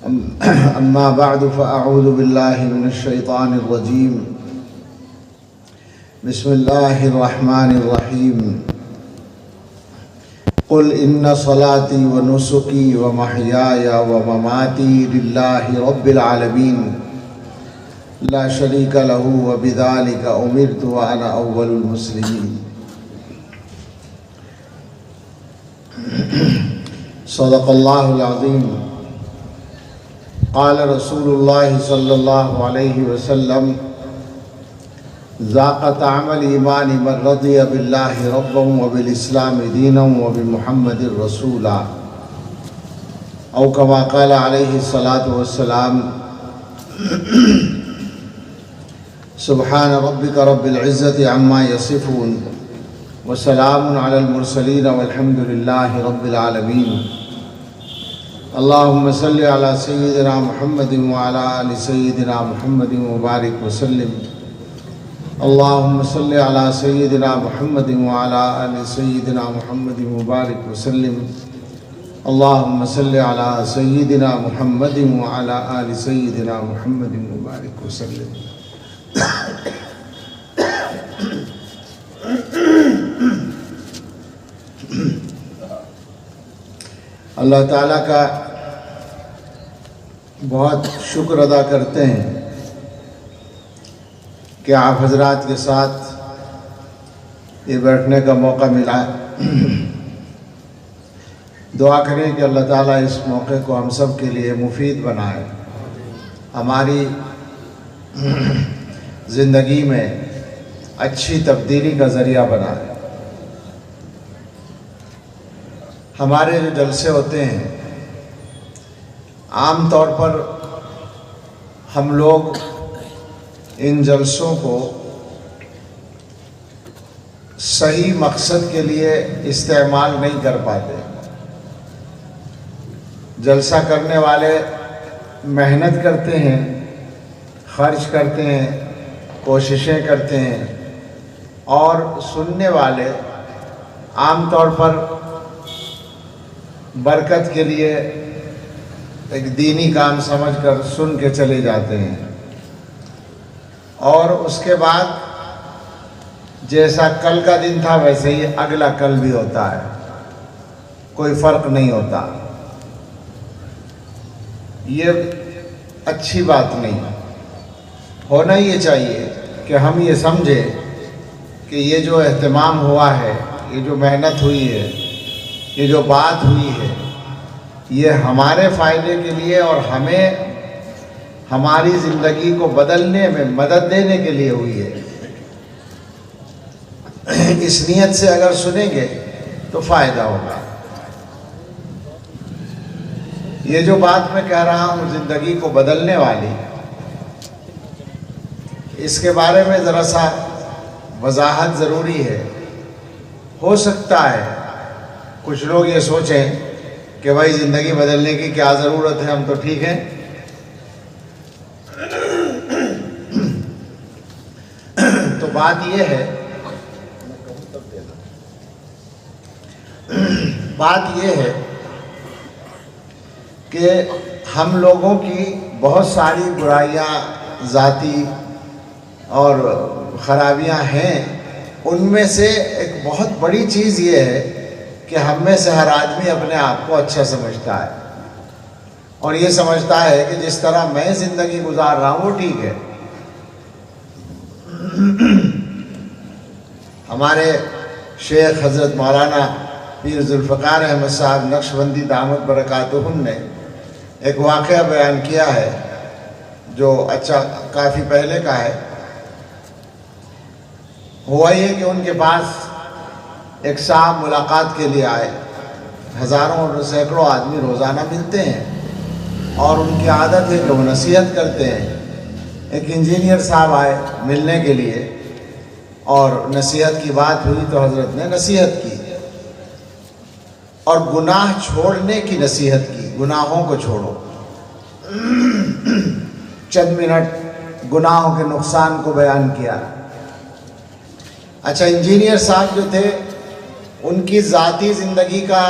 أما بعد فأعوذ بالله من الشيطان الرجيم. بسم الله الرحمن الرحيم. قل إن صلاتي ونسكي ومحياي ومماتي لله رب العالمين لا شريك له وبذلك أمرت وأنا أول المسلمين. صدق الله العظيم. قال رسول الله صلى الله عليه وسلم: ذاق طعم الإيمان من رضي بالله ربا وبالإسلام دينا وبمحمد رسولا، أو كما قال عليه الصلاة والسلام. سبحان ربك رب العزة عما يصفون وسلام على المرسلين والحمد لله رب العالمين. اللهم صل على سيدنا محمد وعلى آل سيدنا محمد وبارك وسلم. اللهم صل على سيدنا محمد وعلى آل سيدنا محمد وبارك وسلم. اللهم صل على سيدنا محمد وعلى آل سيدنا محمد وبارك وسلم. اللہ تعالیٰ کا بہت شکر ادا کرتے ہیں کہ آپ حضرات کے ساتھ یہ بیٹھنے کا موقع ملا ہے. دعا کریں کہ اللہ تعالیٰ اس موقع کو ہم سب کے لیے مفید بنائے، ہماری زندگی میں اچھی تبدیلی کا ذریعہ بنائے. ہمارے جو جلسے ہوتے ہیں عام طور پر ہم لوگ ان جلسوں کو صحیح مقصد کے لیے استعمال نہیں کر پاتے. جلسہ کرنے والے محنت کرتے ہیں، خرچ کرتے ہیں، کوششیں کرتے ہیں، اور سننے والے عام طور پر برکت کے لیے ایک دینی کام سمجھ کر سن کے چلے جاتے ہیں، اور اس کے بعد جیسا کل کا دن تھا ویسے ہی اگلا کل بھی ہوتا ہے، کوئی فرق نہیں ہوتا. یہ اچھی بات نہیں. ہونا یہ چاہیے کہ ہم یہ سمجھیں کہ یہ جو اہتمام ہوا ہے، یہ جو محنت ہوئی ہے، یہ جو بات ہوئی ہے، یہ ہمارے فائدے کے لیے اور ہمیں ہماری زندگی کو بدلنے میں مدد دینے کے لیے ہوئی ہے. اس نیت سے اگر سنیں گے تو فائدہ ہوگا. یہ جو بات میں کہہ رہا ہوں زندگی کو بدلنے والی، اس کے بارے میں ذرا سا وضاحت ضروری ہے. ہو سکتا ہے کچھ لوگ یہ سوچیں کہ بھائی زندگی بدلنے کی کیا ضرورت ہے، ہم تو ٹھیک ہیں. تو بات یہ ہے کہ ہم لوگوں کی بہت ساری برائیاں ذاتی اور خرابیاں ہیں. ان میں سے ایک بہت بڑی چیز یہ ہے کہ ہم میں سے ہر آدمی اپنے آپ کو اچھا سمجھتا ہے، اور یہ سمجھتا ہے کہ جس طرح میں زندگی گزار رہا ہوں وہ ٹھیک ہے. ہمارے شیخ حضرت مولانا پیر ذوالفقار احمد صاحب نقشبندی دامت برکاتہم نے ایک واقعہ بیان کیا ہے جو کافی پہلے کا ہے. ہوا یہ کہ ان کے پاس ایک صاحب ملاقات کے لیے آئے. ہزاروں اور سینکڑوں آدمی روزانہ ملتے ہیں اور ان کی عادت ہے کہ وہ نصیحت کرتے ہیں. ایک انجینئر صاحب آئے ملنے کے لیے اور نصیحت کی بات ہوئی تو حضرت نے نصیحت کی اور گناہ چھوڑنے کی نصیحت کی. گناہوں کو چھوڑو. چند منٹ گناہوں کے نقصان کو بیان کیا. اچھا، انجینئر صاحب جو تھے ان کی ذاتی زندگی کا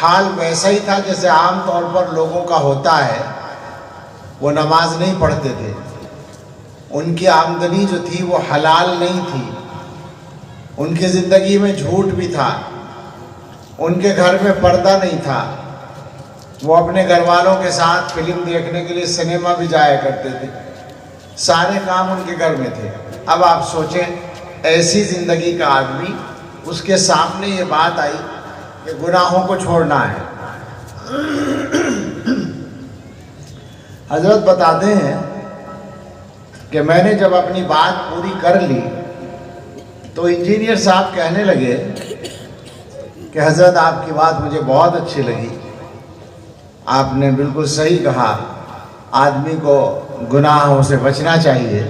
حال ویسا ہی تھا جیسے عام طور پر لوگوں کا ہوتا ہے وہ نماز نہیں پڑھتے تھے، ان کی آمدنی جو تھی وہ حلال نہیں تھی، ان کی زندگی میں جھوٹ بھی تھا، ان کے گھر میں پردہ نہیں تھا، وہ اپنے گھر والوں کے ساتھ فلم دیکھنے کے لیے سنیما بھی جایا کرتے تھے، سارے کام ان کے گھر میں تھے۔ اب آپ سوچیں ایسی زندگی کا آدمی، اس کے سامنے یہ بات آئی کہ گناہوں کو چھوڑنا ہے۔ حضرت بتاتے ہیں کہ میں نے جب اپنی بات پوری کر لی تو انجینئر صاحب کہنے لگے کہ حضرت آپ کی بات مجھے بہت اچھی لگی، آپ نے بالکل صحیح کہا، آدمی کو گناہوں سے بچنا چاہیے،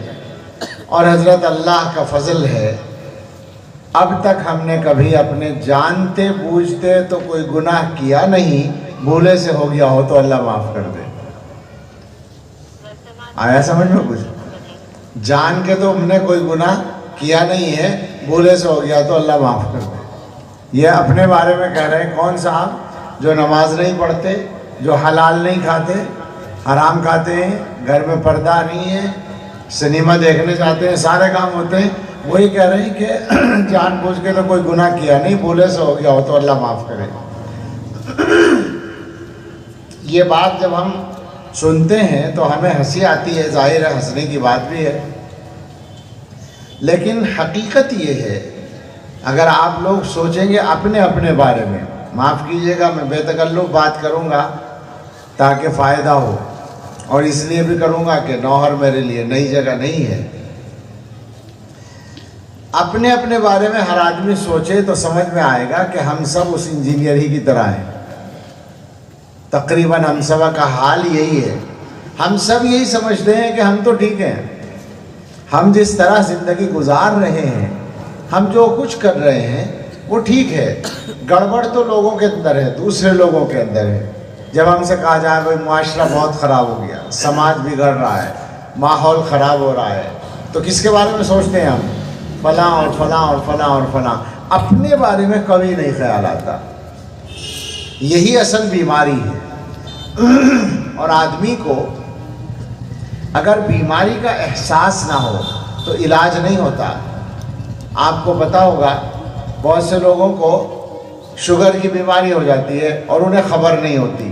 اور حضرت اللہ کا فضل ہے اب تک ہم نے کبھی اپنے جانتے بوجھتے تو کوئی گناہ کیا نہیں، بھولے سے ہو گیا ہو تو اللہ معاف کر دے۔ آیا سمجھ میں کچھ؟ جان کے تو ہم نے کوئی گناہ کیا نہیں ہے، بھولے سے ہو گیا تو اللہ معاف کر دے۔ یہ اپنے بارے میں کہہ رہے ہیں کون صاحب؟ جو نماز نہیں پڑھتے، جو حلال نہیں کھاتے، حرام کھاتے ہیں، گھر میں پردہ نہیں ہے، سنیما دیکھنے جاتے ہیں، سارے کام ہوتے ہیں، وہی کہہ رہے ہیں کہ جان بوجھ کے تو کوئی گناہ کیا نہیں، بھولے سے ہو گیا ہو تو اللہ معاف کرے۔ یہ بات جب ہم سنتے ہیں تو ہمیں ہنسی آتی ہے، ظاہر ہے ہنسنے کی بات بھی ہے، لیکن حقیقت یہ ہے اگر آپ لوگ سوچیں گے اپنے اپنے بارے میں، معاف کیجئے گا میں بے تکلف بات کروں گا تاکہ فائدہ ہو، اور اس لیے بھی کروں گا کہ نوہر میرے لیے نئی جگہ نہیں ہے۔ اپنے اپنے بارے میں ہر آدمی سوچے تو سمجھ میں آئے گا کہ ہم سب اس انجینئر ہی کی طرح ہیں، تقریباً ہم سب کا حال یہی ہے، ہم سب یہی سمجھتے ہیں کہ ہم تو ٹھیک ہیں، ہم جس طرح زندگی گزار رہے ہیں، ہم جو کچھ کر رہے ہیں وہ ٹھیک ہے، گڑبڑ تو لوگوں کے اندر ہے، دوسرے لوگوں کے اندر ہے۔ جب ہم سے کہا جائے بھائی معاشرہ بہت خراب ہو گیا، سماج بگڑ رہا ہے، ماحول خراب ہو رہا ہے، تو کس کے بارے میں سوچتے ہیں ہم؟ فلاں اور فلاں اور فلاں اور فلاں، اپنے بارے میں کبھی نہیں خیال آتا۔ یہی اصل بیماری ہے، اور آدمی کو اگر بیماری کا احساس نہ ہو تو علاج نہیں ہوتا۔ آپ کو پتا ہوگا بہت سے لوگوں کو شوگر کی بیماری ہو جاتی ہے اور انہیں خبر نہیں ہوتی،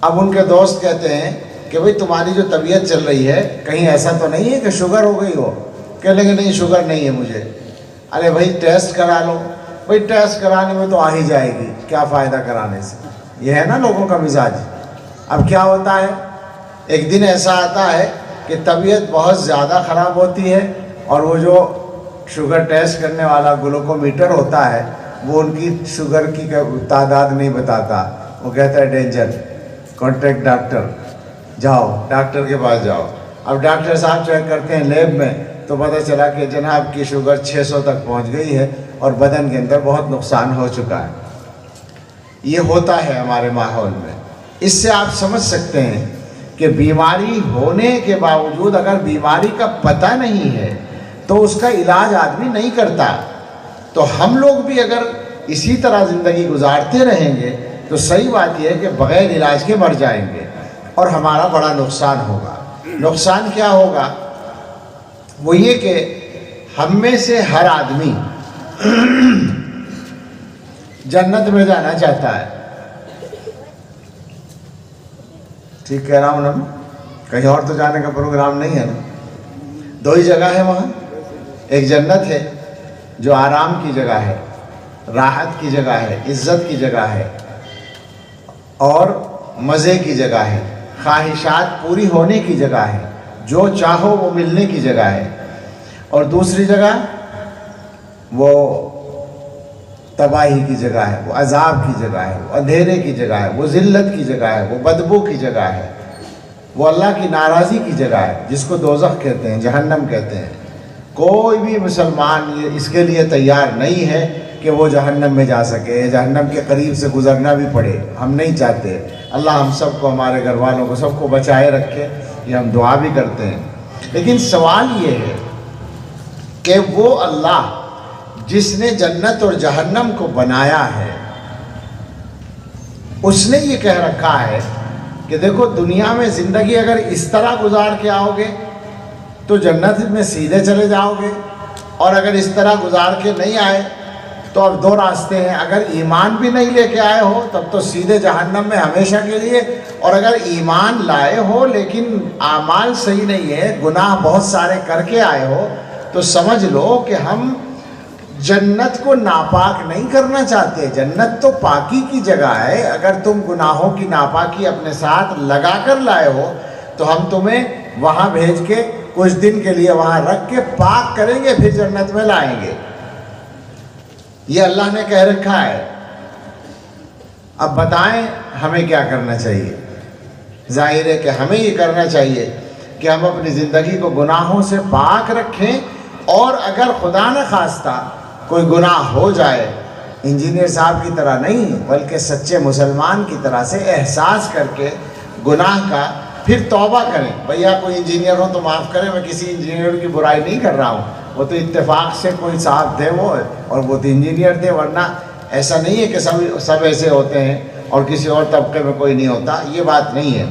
اب ان کے دوست کہتے ہیں کہ بھئی تمہاری جو طبیعت چل رہی ہے کہیں ایسا تو نہیں ہے کہ شوگر ہو گئی ہو؟ کہنے لگے نہیں شوگر نہیں ہے مجھے۔ ارے بھائی ٹیسٹ کرا لو، بھائی ٹیسٹ کرانے میں تو آ ہی جائے گی، کیا فائدہ کرانے سے؟ یہ ہے نا لوگوں کا مزاج۔ اب کیا ہوتا ہے، ایک دن ایسا آتا ہے کہ طبیعت بہت زیادہ خراب ہوتی ہے، اور وہ جو شوگر ٹیسٹ کرنے والا گلوکومیٹر ہوتا ہے وہ ان کی شوگر کی تعداد نہیں بتاتا، وہ کہتا ہے ڈینجر، کانٹیکٹ ڈاکٹر، جاؤ ڈاکٹر کے پاس جاؤ۔ اب ڈاکٹر صاحب چیک کرتے ہیں لیب میں تو پتہ چلا کہ جناب کی شوگر 600 تک پہنچ گئی ہے اور بدن کے اندر بہت نقصان ہو چکا ہے۔ یہ ہوتا ہے ہمارے ماحول میں۔ اس سے آپ سمجھ سکتے ہیں کہ بیماری ہونے کے باوجود اگر بیماری کا پتہ نہیں ہے تو اس کا علاج آدمی نہیں کرتا، تو ہم لوگ بھی اگر اسی طرح زندگی گزارتے رہیں گے تو صحیح بات یہ ہے کہ بغیر علاج کے مر جائیں گے اور ہمارا بڑا نقصان ہوگا۔ نقصان کیا ہوگا؟ وہ یہ کہ ہم میں سے ہر آدمی جنت میں جانا چاہتا ہے۔ ٹھیک کہہ رہا ہوں نا؟ کہیں اور تو جانے کا پروگرام نہیں ہے نا؟ دو ہی جگہ ہے وہاں، ایک جنت ہے جو آرام کی جگہ ہے، راحت کی جگہ ہے، عزت کی جگہ ہے اور مزے کی جگہ ہے، خواہشات پوری ہونے کی جگہ ہے، جو چاہو وہ ملنے کی جگہ ہے، اور دوسری جگہ وہ تباہی کی جگہ ہے، وہ عذاب کی جگہ ہے، وہ اندھیرے کی جگہ ہے، وہ ذلت کی جگہ ہے، وہ بدبو کی جگہ ہے، وہ اللہ کی ناراضی کی جگہ ہے، جس کو دوزخ کہتے ہیں، جہنم کہتے ہیں۔ کوئی بھی مسلمان اس کے لیے تیار نہیں ہے کہ وہ جہنم میں جا سکے، جہنم کے قریب سے گزرنا بھی پڑے، ہم نہیں چاہتے۔ اللہ ہم سب کو، ہمارے گھر والوں کو، سب کو بچائے رکھے، یہ ہم دعا بھی کرتے ہیں۔ لیکن سوال یہ ہے کہ وہ اللہ جس نے جنت اور جہنم کو بنایا ہے، اس نے یہ کہہ رکھا ہے کہ دیکھو دنیا میں زندگی اگر اس طرح گزار کے آؤ گے تو جنت میں سیدھے چلے جاؤ گے، اور اگر اس طرح گزار کے نہیں آئے تو اب دو راستے ہیں، اگر ایمان بھی نہیں لے کے آئے ہو تب تو سیدھے جہنم میں ہمیشہ کے لیے، اور اگر ایمان لائے ہو لیکن اعمال صحیح نہیں ہے، گناہ بہت سارے کر کے آئے ہو، تو سمجھ لو کہ ہم جنت کو ناپاک نہیں کرنا چاہتے۔ جنت تو پاکی کی جگہ ہے، اگر تم گناہوں کی ناپاکی اپنے ساتھ لگا کر لائے ہو تو ہم تمہیں وہاں بھیج کے کچھ دن کے لیے وہاں رکھ کے پاک کریں گے، پھر جنت میں لائیں گے۔ یہ اللہ نے کہہ رکھا ہے۔ اب بتائیں ہمیں کیا کرنا چاہیے؟ ظاہر ہے کہ ہمیں یہ کرنا چاہیے کہ ہم اپنی زندگی کو گناہوں سے پاک رکھیں، اور اگر خدا نہ خواستہ کوئی گناہ ہو جائے، انجینئر صاحب کی طرح نہیں بلکہ سچے مسلمان کی طرح سے احساس کر کے گناہ کا پھر توبہ کریں۔ بھیا کوئی انجینئر ہو تو معاف کریں، میں کسی انجینئر کی برائی نہیں کر رہا ہوں، وہ تو اتفاق سے کوئی صاحب تھے وہ، اور وہ تو انجینئر تھے، ورنہ ایسا نہیں ہے کہ سب ایسے ہوتے ہیں اور کسی اور طبقے میں کوئی نہیں ہوتا، یہ بات نہیں ہے۔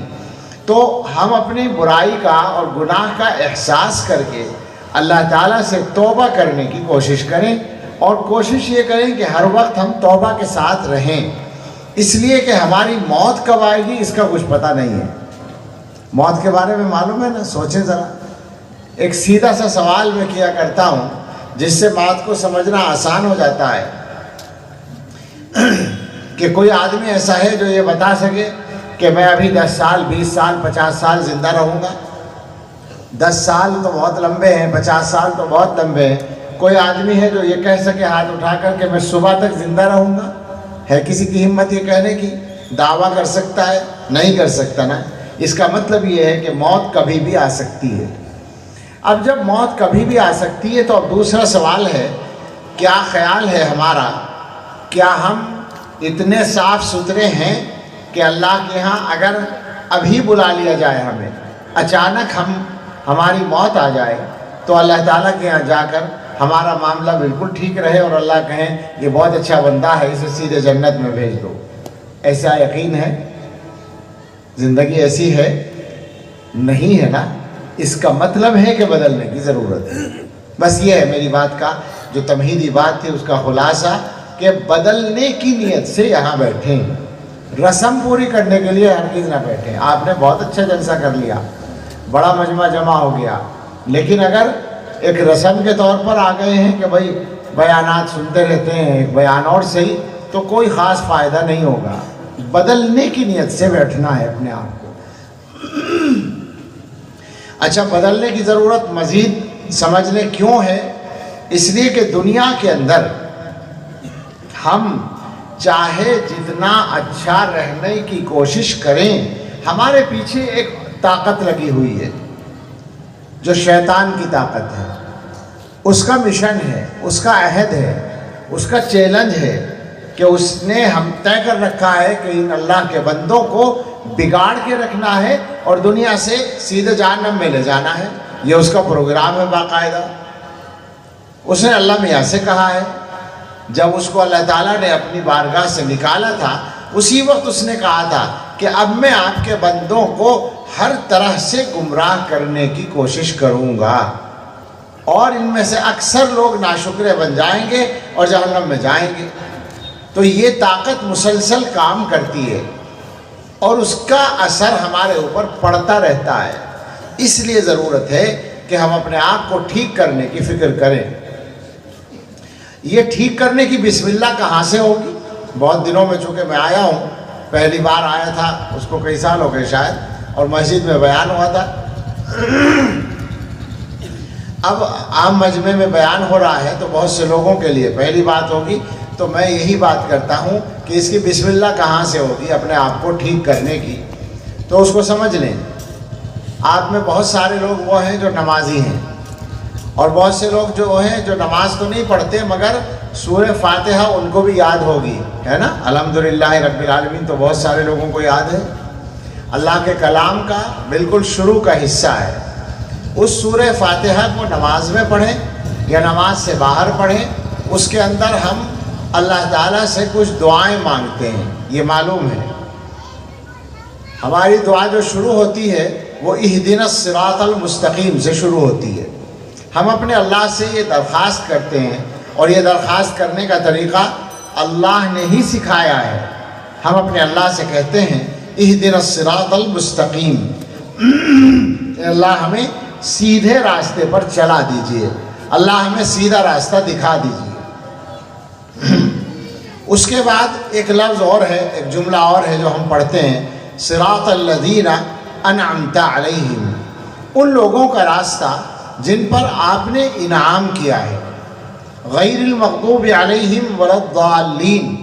تو ہم اپنی برائی کا اور گناہ کا احساس کر کے اللہ تعالیٰ سے توبہ کرنے کی کوشش کریں، اور کوشش یہ کریں کہ ہر وقت ہم توبہ کے ساتھ رہیں، اس لیے کہ ہماری موت کب آئے گی اس کا کچھ پتہ نہیں ہے۔ موت کے بارے میں معلوم ہے نا؟ سوچیں ذرا، ایک سیدھا سا سوال میں کیا کرتا ہوں جس سے بات کو سمجھنا آسان ہو جاتا ہے، کہ کوئی آدمی ایسا ہے جو یہ بتا سکے کہ میں ابھی 10 سال 20 سال 50 سال زندہ رہوں گا؟ 10 سال تو بہت لمبے ہیں، 50 سال تو بہت لمبے ہیں۔ کوئی آدمی ہے جو یہ کہہ سکے ہاتھ اٹھا کر کہ میں صبح تک زندہ رہوں گا؟ ہے کسی کی ہمت یہ کہنے کی؟ دعویٰ کر سکتا ہے؟ نہیں کر سکتا نا۔ اس کا مطلب یہ ہے کہ موت کبھی بھی آ سکتی ہے۔ اب جب موت کبھی بھی آ سکتی ہے تو اب دوسرا سوال ہے، کیا خیال ہے ہمارا، کیا ہم اتنے صاف ستھرے ہیں کہ اللہ کے ہاں اگر ابھی بلا لیا جائے، ہمیں اچانک ہماری موت آ جائے تو اللہ تعالیٰ کے ہاں جا کر ہمارا معاملہ بالکل ٹھیک رہے اور اللہ کہیں یہ بہت اچھا بندہ ہے، اسے سیدھے جنت میں بھیج دو؟ ایسا یقین ہے؟ زندگی ایسی ہے؟ نہیں ہے نا۔ اس کا مطلب ہے کہ بدلنے کی ضرورت ہے۔ بس یہ ہے میری بات کا جو تمہیدی بات تھی، اس کا خلاصہ کہ بدلنے کی نیت سے یہاں بیٹھیں، رسم پوری کرنے کے لیے ہرگز نہ بیٹھیں۔ آپ نے بہت اچھا جلسہ کر لیا، بڑا مجمع جمع ہو گیا، لیکن اگر ایک رسم کے طور پر آ گئے ہیں کہ بھائی بیانات سنتے رہتے ہیں ایک بیان اور صحیح، تو کوئی خاص فائدہ نہیں ہوگا۔ بدلنے کی نیت سے بیٹھنا ہے اپنے آپ کو۔ اچھا، بدلنے کی ضرورت مزید سمجھ لیں کیوں ہے؟ اس لیے کہ دنیا کے اندر ہم چاہے جتنا اچھا رہنے کی کوشش کریں، ہمارے پیچھے ایک طاقت لگی ہوئی ہے جو شیطان کی طاقت ہے۔ اس کا مشن ہے، اس کا عہد ہے، اس کا چیلنج ہے کہ اس نے ہم طے کر رکھا ہے کہ ان اللہ کے بندوں کو بگاڑ کے رکھنا ہے اور دنیا سے سیدھے جہنم میں لے جانا ہے۔ یہ اس کا پروگرام ہے باقاعدہ۔ اس نے اللہ میاں سے کہا ہے، جب اس کو اللہ تعالیٰ نے اپنی بارگاہ سے نکالا تھا اسی وقت اس نے کہا تھا کہ اب میں آپ کے بندوں کو ہر طرح سے گمراہ کرنے کی کوشش کروں گا، اور ان میں سے اکثر لوگ ناشکرے بن جائیں گے اور جہنم میں جائیں گے۔ تو یہ طاقت مسلسل کام کرتی ہے اور اس کا اثر ہمارے اوپر پڑتا رہتا ہے۔ اس لیے ضرورت ہے کہ ہم اپنے آپ کو ٹھیک کرنے کی فکر کریں۔ یہ ٹھیک کرنے کی بسم اللہ کہاں سے ہوگی؟ بہت دنوں میں چونکہ میں آیا ہوں، پہلی بار آیا تھا، اس کو کئی سال ہو گئے شاید، اور مسجد میں بیان ہوا تھا۔ اب عام مجمع میں بیان ہو رہا ہے تو بہت سے لوگوں کے لیے پہلی بات ہوگی، تو میں یہی بات کرتا ہوں کہ اس کی بسم اللہ کہاں سے ہوگی اپنے آپ کو ٹھیک کرنے کی؟ تو اس کو سمجھ لیں۔ آپ میں بہت سارے لوگ وہ ہیں جو نمازی ہیں، اور بہت سے لوگ جو ہیں جو نماز تو نہیں پڑھتے مگر سورہ فاتحہ ان کو بھی یاد ہوگی، ہے نا؟ الحمدللہ رب العالمین تو بہت سارے لوگوں کو یاد ہے۔ اللہ کے کلام کا بالکل شروع کا حصہ ہے۔ اس سورہ فاتحہ کو نماز میں پڑھیں یا نماز سے باہر پڑھیں، اس کے اندر ہم اللہ تعالیٰ سے کچھ دعائیں مانگتے ہیں، یہ معلوم ہے۔ ہماری دعا جو شروع ہوتی ہے وہ اہدنا الصراط المستقیم سے شروع ہوتی ہے۔ ہم اپنے اللہ سے یہ درخواست کرتے ہیں، اور یہ درخواست کرنے کا طریقہ اللہ نے ہی سکھایا ہے۔ ہم اپنے اللہ سے کہتے ہیں اہدنا الصراط المستقیم، اے اللہ ہمیں سیدھے راستے پر چلا دیجئے، اللہ ہمیں سیدھا راستہ دکھا دیجئے۔ اس کے بعد ایک لفظ اور ہے، ایک جملہ اور ہے جو ہم پڑھتے ہیں، صراط الذین انعمت علیہم، ان لوگوں کا راستہ جن پر آپ نے انعام کیا ہے، غیر المغضوب علیہم ولا الضالین،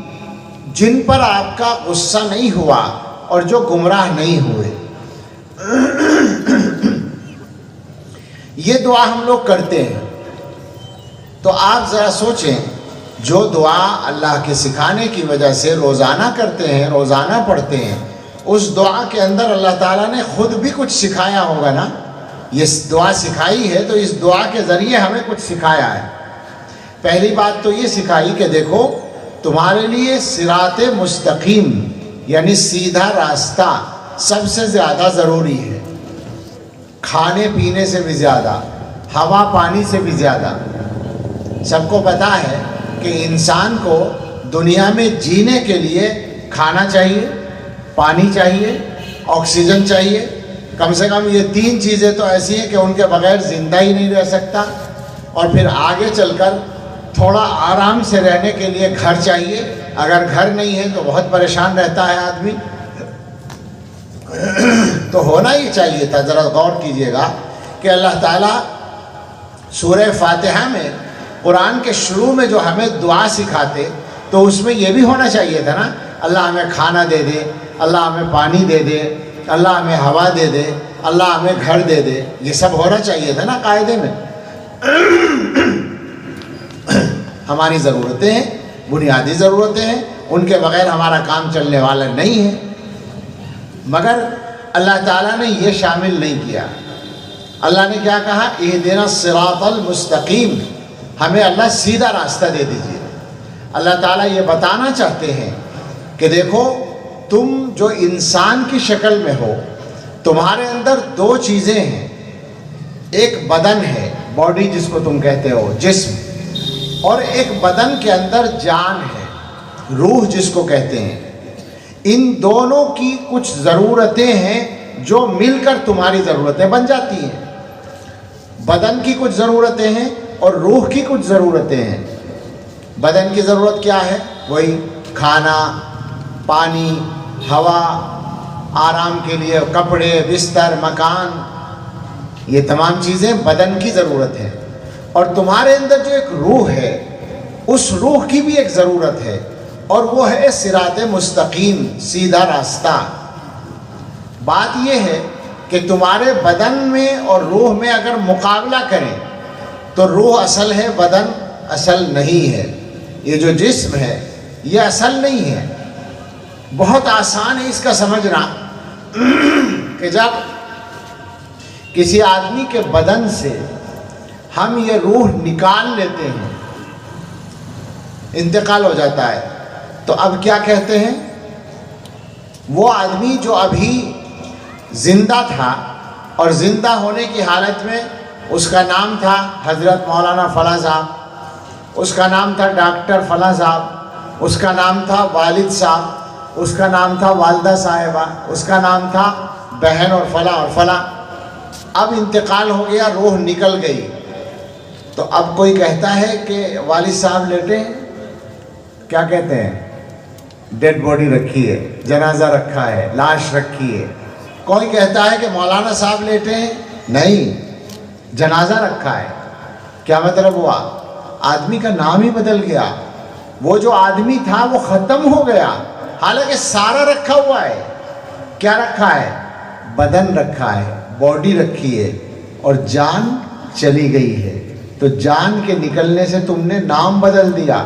جن پر آپ کا غصہ نہیں ہوا اور جو گمراہ نہیں ہوئے۔ یہ دعا ہم لوگ کرتے ہیں، تو آپ ذرا سوچیں، جو دعا اللہ کے سکھانے کی وجہ سے روزانہ کرتے ہیں، روزانہ پڑھتے ہیں، اس دعا کے اندر اللہ تعالیٰ نے خود بھی کچھ سکھایا ہوگا نا۔ یہ دعا سکھائی ہے تو اس دعا کے ذریعے ہمیں کچھ سکھایا ہے۔ پہلی بات تو یہ سکھائی کہ دیکھو تمہارے لیے صراط مستقیم یعنی سیدھا راستہ سب سے زیادہ ضروری ہے، کھانے پینے سے بھی زیادہ، ہوا پانی سے بھی زیادہ۔ سب کو پتہ ہے کہ انسان کو دنیا میں جینے کے لیے کھانا چاہیے، پانی چاہیے، آکسیجن چاہیے۔ کم سے کم یہ تین چیزیں تو ایسی ہیں کہ ان کے بغیر زندہ ہی نہیں رہ سکتا، اور پھر آگے چل کر تھوڑا آرام سے رہنے کے لیے گھر چاہیے۔ اگر گھر نہیں ہے تو بہت پریشان رہتا ہے آدمی۔ تو ہونا ہی چاہیے تھا۔ ذرا غور کیجئے گا کہ اللہ تعالیٰ سورہ فاتحہ میں قرآن کے شروع میں جو ہمیں دعا سکھاتے تو اس میں یہ بھی ہونا چاہیے تھا نا، اللہ ہمیں کھانا دے دے، اللہ ہمیں پانی دے دے، اللہ ہمیں ہوا دے دے، اللہ ہمیں گھر دے دے۔ یہ سب ہونا چاہیے تھا نا قاعدے میں۔ ہماری ضرورتیں ہیں، بنیادی ضرورتیں ہیں، ان کے بغیر ہمارا کام چلنے والا نہیں ہے، مگر اللہ تعالیٰ نے یہ شامل نہیں کیا۔ اللہ نے کیا کہا؟ اہدنا الصراط المستقیم، ہمیں اللہ سیدھا راستہ دے دیجیے۔ اللہ تعالیٰ یہ بتانا چاہتے ہیں کہ دیکھو تم جو انسان کی شکل میں ہو، تمہارے اندر دو چیزیں ہیں، ایک بدن ہے، باڈی جس کو تم کہتے ہو، جسم، اور ایک بدن کے اندر جان ہے، روح جس کو کہتے ہیں۔ ان دونوں کی کچھ ضرورتیں ہیں جو مل کر تمہاری ضرورتیں بن جاتی ہیں۔ بدن کی کچھ ضرورتیں ہیں اور روح کی کچھ ضرورتیں ہیں۔ بدن کی ضرورت کیا ہے؟ وہی کھانا، پانی، ہوا، آرام کے لیے کپڑے، بستر، مکان، یہ تمام چیزیں بدن کی ضرورت ہے۔ اور تمہارے اندر جو ایک روح ہے، اس روح کی بھی ایک ضرورت ہے، اور وہ ہے صراط مستقیم، سیدھا راستہ۔ بات یہ ہے کہ تمہارے بدن میں اور روح میں اگر مقابلہ کریں تو روح اصل ہے، بدن اصل نہیں ہے۔ یہ جو جسم ہے یہ اصل نہیں ہے۔ بہت آسان ہے اس کا سمجھنا کہ جب کسی آدمی کے بدن سے ہم یہ روح نکال لیتے ہیں، انتقال ہو جاتا ہے، تو اب کیا کہتے ہیں؟ وہ آدمی جو ابھی زندہ تھا اور زندہ ہونے کی حالت میں اس کا نام تھا حضرت مولانا فلاں صاحب، اس کا نام تھا ڈاکٹر فلاں صاحب، اس کا نام تھا والد صاحب، اس کا نام تھا والدہ صاحبہ، اس کا نام تھا بہن اور فلاں اور فلاں۔ اب انتقال ہو گیا، روح نکل گئی، تو اب کوئی کہتا ہے کہ والد صاحب لیٹے ہیں، کیا کہتے ہیں؟ ڈیڈ باڈی رکھی ہے، جنازہ رکھا ہے، لاش رکھی ہے۔ کوئی کہتا ہے کہ مولانا صاحب لیٹے ہیں، نہیں، جنازہ رکھا ہے۔ کیا مطلب ہوا؟ آدمی کا نام ہی بدل گیا، وہ جو آدمی تھا وہ ختم ہو گیا، حالانکہ سارا رکھا ہوا ہے۔ کیا رکھا ہے؟ بدن رکھا ہے، باڈی رکھی ہے، اور جان چلی گئی ہے۔ تو جان کے نکلنے سے تم نے نام بدل دیا،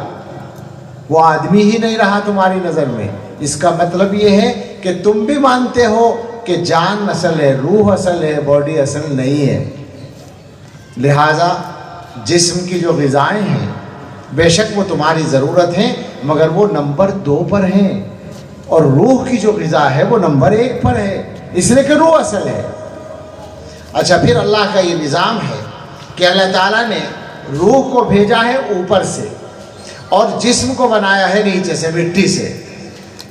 وہ آدمی ہی نہیں رہا تمہاری نظر میں۔ اس کا مطلب یہ ہے کہ تم بھی مانتے ہو کہ جان اصل ہے، روح اصل ہے، باڈی اصل نہیں ہے۔ لہٰذا جسم کی جو غذائیں ہیں بے شک وہ تمہاری ضرورت ہیں، مگر وہ نمبر 2 پر ہیں۔ اور روح کی جو غذا ہے وہ نمبر 1 پر ہے، اس لیے کہ روح اصل ہے۔ اچھا، پھر اللہ کا یہ نظام ہے کہ اللہ تعالیٰ نے روح کو بھیجا ہے اوپر سے اور جسم کو بنایا ہے نیچے سے، مٹی سے،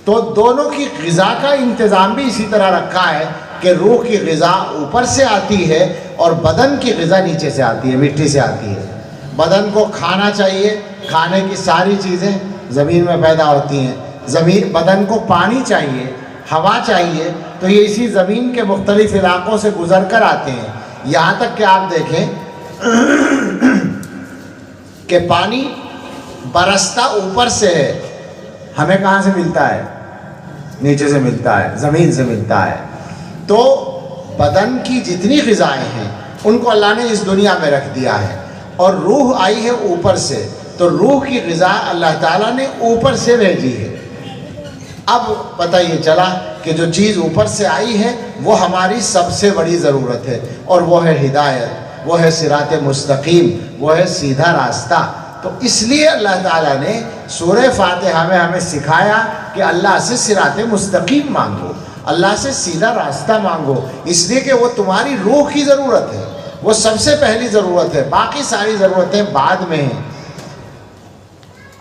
تو دونوں کی غذا کا انتظام بھی اسی طرح رکھا ہے کہ روح کی غذا اوپر سے آتی ہے اور بدن کی غذا نیچے سے آتی ہے، مٹی سے آتی ہے۔ بدن کو کھانا چاہیے، کھانے کی ساری چیزیں زمین میں پیدا ہوتی ہیں۔ بدن کو پانی چاہیے، ہوا چاہیے، تو یہ اسی زمین کے مختلف علاقوں سے گزر کر آتے ہیں۔ یہاں تک کہ آپ دیکھیں کہ پانی برستا اوپر سے ہے، ہمیں کہاں سے ملتا ہے؟ نیچے سے ملتا ہے، زمین سے ملتا ہے۔ تو بدن کی جتنی غذائیں ہیں ان کو اللہ نے اس دنیا میں رکھ دیا ہے، اور روح آئی ہے اوپر سے، تو روح کی غذا اللہ تعالیٰ نے اوپر سے بھیجی ہے۔ اب پتہ یہ چلا کہ جو چیز اوپر سے آئی ہے وہ ہماری سب سے بڑی ضرورت ہے، اور وہ ہے ہدایت، وہ ہے صراط مستقیم، وہ ہے سیدھا راستہ۔ تو اس لیے اللہ تعالیٰ نے سورہ فاتحہ میں ہمیں سکھایا کہ اللہ سے صراط مستقیم مانگو، اللہ سے سیدھا راستہ مانگو، اس لیے کہ وہ تمہاری روح کی ضرورت ہے، وہ سب سے پہلی ضرورت ہے، باقی ساری ضرورتیں بعد میں ہیں۔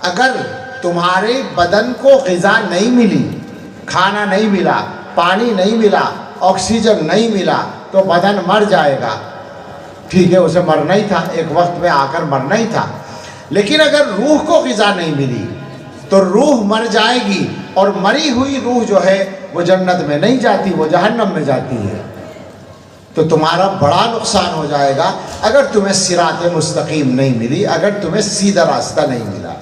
اگر تمہارے بدن کو غذا نہیں ملی، کھانا نہیں ملا، پانی نہیں ملا، آکسیجن نہیں ملا، تو بدن مر جائے گا۔ ٹھیک ہے، اسے مرنا ہی تھا، ایک وقت میں آ کر مرنا ہی تھا، لیکن اگر روح کو غذا نہیں ملی تو روح مر جائے گی، اور مری ہوئی روح جو ہے وہ جنت میں نہیں جاتی، وہ جہنم میں جاتی ہے۔ تو تمہارا بڑا نقصان ہو جائے گا اگر تمہیں صراط مستقیم نہیں ملی، اگر تمہیں سیدھا راستہ نہیں ملا۔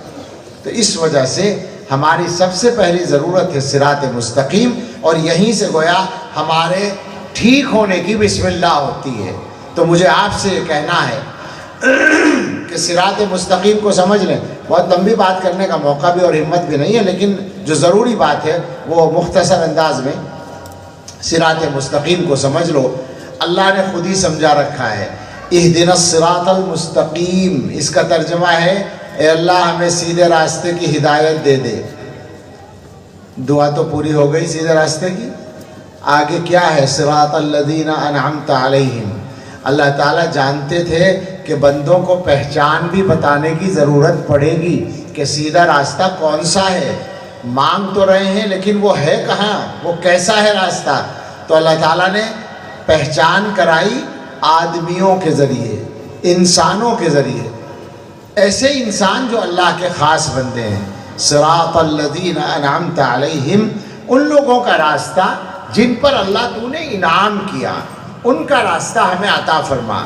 تو اس وجہ سے ہماری سب سے پہلی ضرورت ہے صراط مستقیم، اور یہیں سے گویا ہمارے ٹھیک ہونے کی بسم اللہ ہوتی ہے۔ تو مجھے آپ سے یہ کہنا ہے کہ صراط مستقیم کو سمجھ لیں۔ بہت لمبی بات کرنے کا موقع بھی اور ہمت بھی نہیں ہے، لیکن جو ضروری بات ہے وہ مختصر انداز میں صراط مستقیم کو سمجھ لو۔ اللہ نے خود ہی سمجھا رکھا ہے، اہدنا الصراط المستقیم، اس کا ترجمہ ہے اے اللہ ہمیں سیدھے راستے کی ہدایت دے دے۔ دعا تو پوری ہو گئی سیدھے راستے کی، آگے کیا ہے؟ صراط الذین انعمت علیہم۔ اللہ تعالیٰ جانتے تھے کہ بندوں کو پہچان بھی بتانے کی ضرورت پڑے گی کہ سیدھا راستہ کون سا ہے۔ مانگ تو رہے ہیں لیکن وہ ہے کہاں، وہ کیسا ہے راستہ؟ تو اللہ تعالیٰ نے پہچان کرائی آدمیوں کے ذریعے، انسانوں کے ذریعے، ایسے انسان جو اللہ کے خاص بندے ہیں۔ صراط الذین انعمت علیہم، ان لوگوں کا راستہ جن پر اللہ تو نے انعام کیا، ان کا راستہ ہمیں عطا فرما۔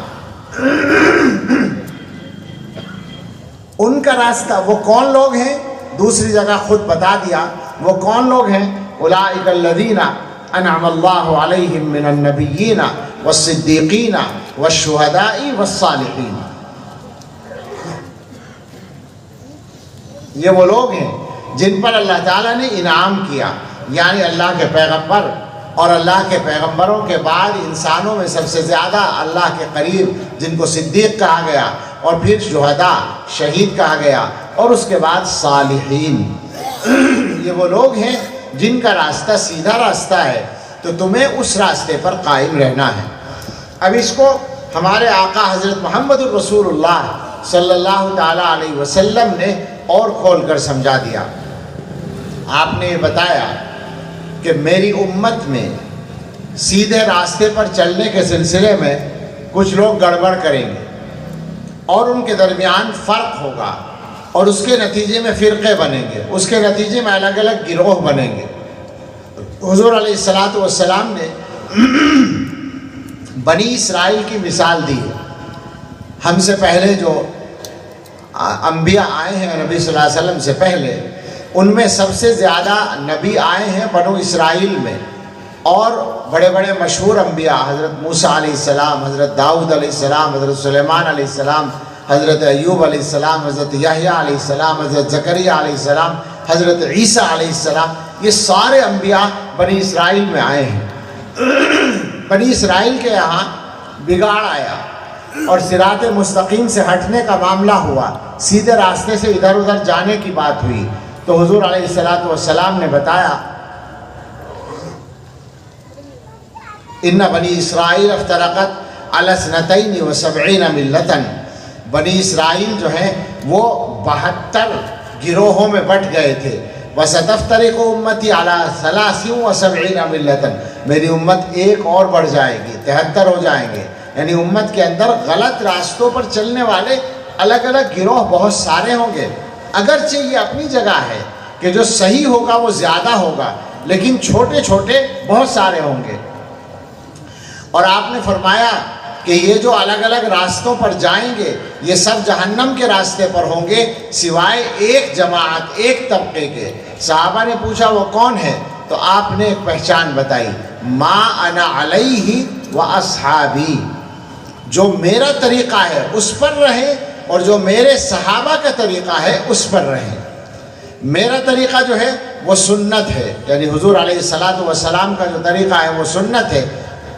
ان کا راستہ وہ کون لوگ ہیں؟ دوسری جگہ خود بتا دیا وہ کون لوگ ہیں۔ اولئک الذین انعم اللہ علیہم من النبیین والصدیقین والشہداء والصالحین۔ یہ وہ لوگ ہیں جن پر اللہ تعالیٰ نے انعام کیا، یعنی اللہ کے پیغمبر، اور اللہ کے پیغمبروں کے بعد انسانوں میں سب سے زیادہ اللہ کے قریب جن کو صدیق کہا گیا، اور پھر شہداء شہید کہا گیا، اور اس کے بعد صالحین۔ یہ وہ لوگ ہیں جن کا راستہ سیدھا راستہ ہے، تو تمہیں اس راستے پر قائم رہنا ہے۔ اب اس کو ہمارے آقا حضرت محمد الرسول اللہ صلی اللہ تعالیٰ علیہ وسلم نے اور کھول کر سمجھا دیا۔ آپ نے یہ بتایا کہ میری امت میں سیدھے راستے پر چلنے کے سلسلے میں کچھ لوگ گڑبڑ کریں گے، اور ان کے درمیان فرق ہوگا، اور اس کے نتیجے میں فرقے بنیں گے، اس کے نتیجے میں الگ الگ گروہ بنیں گے۔ حضور علیہ السلام نے بنی اسرائیل کی مثال دی ہے۔ ہم سے پہلے جو انبیاء آئے ہیں نبی صلی اللہ علیہ وسلم سے پہلے، ان میں سب سے زیادہ نبی آئے ہیں بنو اسرائیل میں، اور بڑے بڑے مشہور انبیاء حضرت موسیٰ علیہ السلام، حضرت داؤد علیہ السلام، حضرت سلیمان علیہ السلام، حضرت ایوب علیہ السلام، حضرت یحییٰ علیہ السلام، حضرت زکریا علیہ السلام، حضرت عیسیٰ علیہ السلام، یہ سارے انبیاء بنی اسرائیل میں آئے ہیں۔ بنی اسرائیل کے یہاں بگاڑ آیا اور صراط مستقیم سے ہٹنے کا معاملہ ہوا، سیدھے راستے سے ادھر ادھر جانے کی بات ہوئی، تو حضور علیہ السلام نے بتایا ان بنی اسرائیل افترقت علی اثنتین و سبعین ملتن، بنی اسرائیل جو ہیں وہ 72 گروہوں میں بٹ گئے تھے. وستفترق امتی علی 73 ملتن، میری امت ایک اور بڑھ جائے گی، 73 ہو جائیں گے. یعنی امت کے اندر غلط راستوں پر چلنے والے الگ الگ گروہ بہت سارے ہوں گے. اگرچہ یہ اپنی جگہ ہے کہ جو صحیح ہوگا وہ زیادہ ہوگا، لیکن چھوٹے چھوٹے بہت سارے ہوں گے. اور آپ نے فرمایا کہ یہ جو الگ الگ راستوں پر جائیں گے یہ سب جہنم کے راستے پر ہوں گے سوائے ایک جماعت، ایک طبقے کے. صحابہ نے پوچھا وہ کون ہے؟ تو آپ نے ایک پہچان بتائی، ما انا علیہ و اصحابی، جو میرا طریقہ ہے اس پر رہیں اور جو میرے صحابہ کا طریقہ ہے اس پر رہیں. میرا طریقہ جو ہے وہ سنت ہے، یعنی حضور علیہ الصلاۃ والسلام کا جو طریقہ ہے وہ سنت ہے.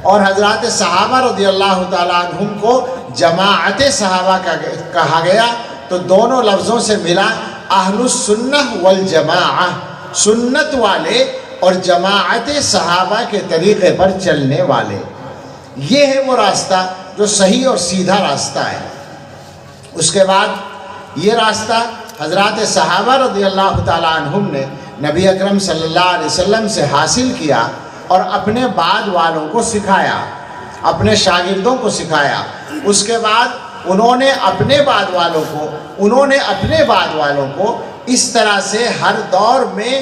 اور حضرات صحابہ رضی اللہ تعالیٰ عنہم کو جماعت صحابہ کا کہا گیا، تو دونوں لفظوں سے ملا اہل السنہ والجماعہ، سنت والے اور جماعت صحابہ کے طریقے پر چلنے والے. یہ ہے وہ راستہ جو صحیح اور سیدھا راستہ ہے. اس کے بعد یہ راستہ حضرات صحابہ رضی اللہ تعالیٰ عنہم نے نبی اکرم صلی اللہ علیہ وسلم سے حاصل کیا اور اپنے بعد والوں کو سکھایا، اپنے شاگردوں کو سکھایا. اس کے بعد انہوں نے اپنے بعد والوں کو اس طرح سے ہر دور میں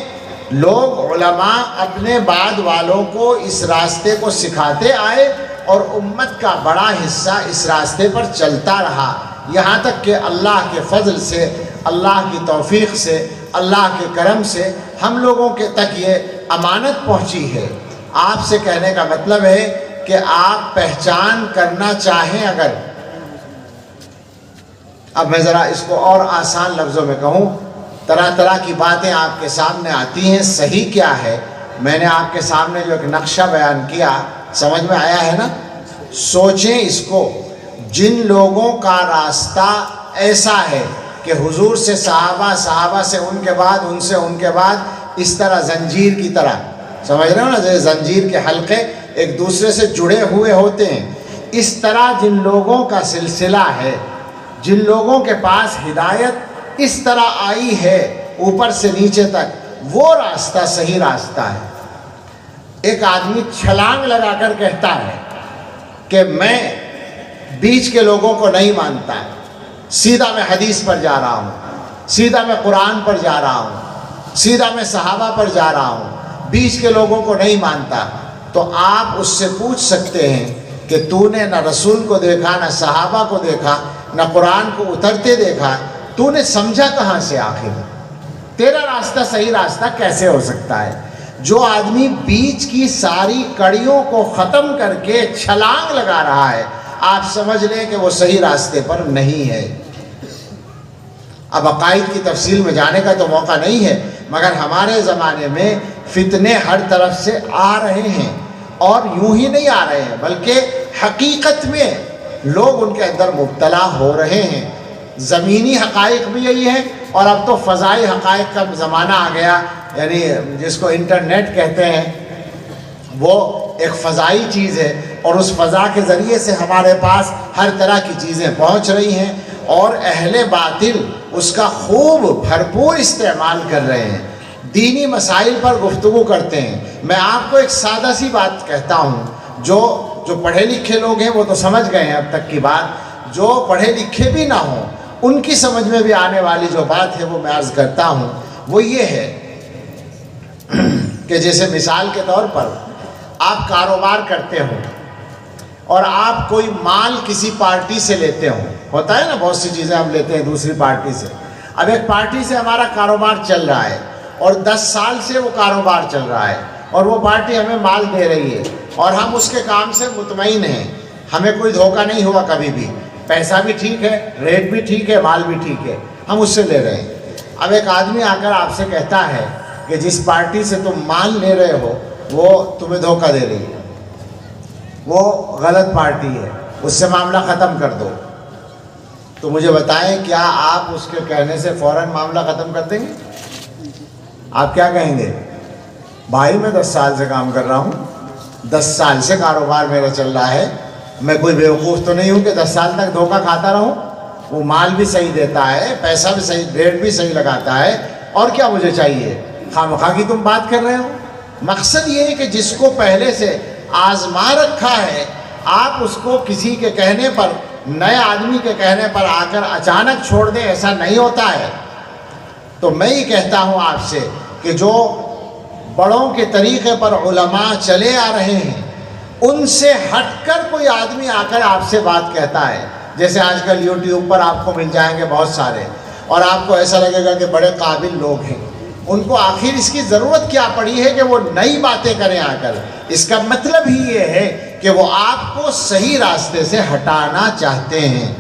لوگ علماء اپنے بعد والوں کو اس راستے کو سکھاتے آئے اور امت کا بڑا حصہ اس راستے پر چلتا رہا، یہاں تک کہ اللہ کے فضل سے، اللہ کی توفیق سے، اللہ کے کرم سے ہم لوگوں کے تک یہ امانت پہنچی ہے. آپ سے کہنے کا مطلب ہے کہ آپ پہچان کرنا چاہیں اگر، اب میں ذرا اس کو اور آسان لفظوں میں کہوں، طرح طرح کی باتیں آپ کے سامنے آتی ہیں. صحیح کیا ہے؟ میں نے آپ کے سامنے جو ایک نقشہ بیان کیا، سمجھ میں آیا ہے نا؟ سوچیں اس کو. جن لوگوں کا راستہ ایسا ہے کہ حضور سے صحابہ، صحابہ سے ان کے بعد، ان سے ان کے بعد، اس طرح زنجیر کی طرح، سمجھ رہے ہو نا، جیسے زنجیر کے حلقے ایک دوسرے سے جڑے ہوئے ہوتے ہیں، اس طرح جن لوگوں کا سلسلہ ہے، جن لوگوں کے پاس ہدایت اس طرح آئی ہے اوپر سے نیچے تک، وہ راستہ صحیح راستہ ہے. ایک آدمی چھلانگ لگا کر کہتا ہے کہ میں بیچ کے لوگوں کو نہیں مانتا، سیدھا میں حدیث پر جا رہا ہوں، سیدھا میں قرآن پر جا رہا ہوں، سیدھا میں صحابہ پر جا رہا ہوں، بیچ کے لوگوں کو نہیں مانتا. تو آپ اس سے پوچھ سکتے ہیں کہ تو نے نہ رسول کو دیکھا، نہ صحابہ کو دیکھا، نہ قرآن کو اترتے دیکھا، تو نے سمجھا کہاں سے؟ آخر تیرا راستہ صحیح راستہ کیسے ہو سکتا ہے؟ جو آدمی بیچ کی ساری کڑیوں کو ختم کر کے چھلانگ لگا رہا ہے، آپ سمجھ لیں کہ وہ صحیح راستے پر نہیں ہے. اب عقائد کی تفصیل میں جانے کا تو موقع نہیں ہے، مگر ہمارے زمانے میں فتنے ہر طرف سے آ رہے ہیں، اور یوں ہی نہیں آ رہے ہیں بلکہ حقیقت میں لوگ ان کے اندر مبتلا ہو رہے ہیں. زمینی حقائق بھی یہی ہیں، اور اب تو فضائی حقائق کا زمانہ آ گیا، یعنی جس کو انٹرنیٹ کہتے ہیں، وہ ایک فضائی چیز ہے، اور اس فضا کے ذریعے سے ہمارے پاس ہر طرح کی چیزیں پہنچ رہی ہیں، اور اہل باطل اس کا خوب بھرپور استعمال کر رہے ہیں، دینی مسائل پر گفتگو کرتے ہیں. میں آپ کو ایک سادہ سی بات کہتا ہوں، جو پڑھے لکھے لوگ ہیں وہ تو سمجھ گئے ہیں اب تک کی بات، جو پڑھے لکھے بھی نہ ہوں ان کی سمجھ میں بھی آنے والی جو بات ہے وہ میں عرض کرتا ہوں. وہ یہ ہے کہ جیسے مثال کے طور پر آپ کاروبار کرتے ہو اور آپ کوئی مال کسی پارٹی سے لیتے ہو، ہوتا ہے نا بہت سی چیزیں ہم لیتے ہیں دوسری پارٹی سے. اب ایک پارٹی سے ہمارا کاروبار چل رہا ہے اور 10 سال سے وہ کاروبار چل رہا ہے، اور وہ پارٹی ہمیں مال دے رہی ہے اور ہم اس کے کام سے مطمئن ہیں، ہمیں کوئی دھوکہ نہیں ہوا کبھی بھی، پیسہ بھی ٹھیک ہے، ریٹ بھی ٹھیک ہے، مال بھی ٹھیک ہے، ہم اس سے لے رہے ہیں. اب ایک آدمی آ کر آپ سے کہتا ہے کہ جس پارٹی سے تم مال لے رہے ہو وہ تمہیں دھوکہ دے رہی ہے، وہ غلط پارٹی ہے، اس سے معاملہ ختم کر دو. تو مجھے بتائیں کیا آپ اس کے کہنے سے فوراً معاملہ ختم کر دیں گے؟ آپ کیا کہیں گے؟ بھائی میں 10 سال سے کام کر رہا ہوں، 10 سال سے کاروبار میرا چل رہا ہے، میں کوئی بیوقوف تو نہیں ہوں کہ 10 سال تک دھوکہ کھاتا رہوں۔ وہ مال بھی صحیح دیتا ہے، پیسہ بھی صحیح، ریٹ بھی صحیح لگاتا ہے، اور کیا مجھے چاہیے؟ خواہ کی تم بات کر رہے ہو۔ مقصد یہ ہے کہ جس کو پہلے سے آزما رکھا ہے، آپ اس کو کسی کے کہنے پر، نئے آدمی کے کہنے پر آ کر اچانک چھوڑ دیں، ایسا نہیں ہوتا ہے۔ تو میں یہ کہتا ہوں آپ سے کہ جو بڑوں کے طریقے پر علماء چلے آ رہے ہیں، ان سے ہٹ کر کوئی آدمی آ کر آپ سے بات کہتا ہے، جیسے آج کل یوٹیوب پر آپ کو مل جائیں گے بہت سارے، اور آپ کو ایسا لگے گا کہ بڑے قابل لوگ ہیں، ان کو آخر اس کی ضرورت کیا پڑی ہے کہ وہ نئی باتیں کریں آ کر؟ اس کا مطلب ہی یہ ہے کہ وہ آپ کو صحیح راستے سے ہٹانا چاہتے ہیں۔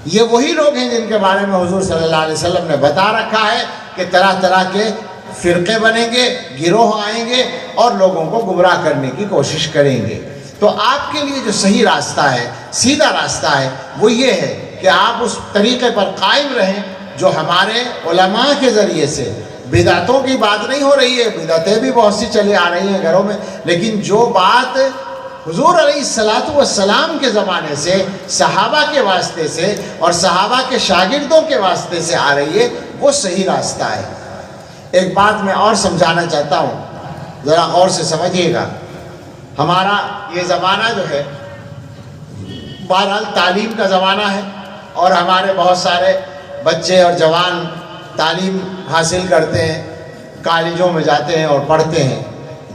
یہ وہی لوگ ہیں جن کے بارے میں حضور صلی اللہ علیہ وسلم نے بتا رکھا ہے کہ طرح طرح کے فرقے بنیں گے، گروہ آئیں گے اور لوگوں کو گمراہ کرنے کی کوشش کریں گے۔ تو آپ کے لیے جو صحیح راستہ ہے، سیدھا راستہ ہے، وہ یہ ہے کہ آپ اس طریقے پر قائم رہیں جو ہمارے علماء کے ذریعے سے۔ بدعتوں کی بات نہیں ہو رہی ہے، بدعتیں بھی بہت سی چلی آ رہی ہیں گھروں میں، لیکن جو بات حضور علیہ السلام کے زمانے سے، صحابہ کے واسطے سے اور صحابہ کے شاگردوں کے واسطے سے آ رہی ہے، وہ صحیح راستہ ہے۔ ایک بات میں اور سمجھانا چاہتا ہوں، ذرا غور سے سمجھیے گا۔ ہمارا یہ زمانہ جو ہے بہرحال تعلیم کا زمانہ ہے، اور ہمارے بہت سارے بچے اور جوان تعلیم حاصل کرتے ہیں، کالجوں میں جاتے ہیں اور پڑھتے ہیں۔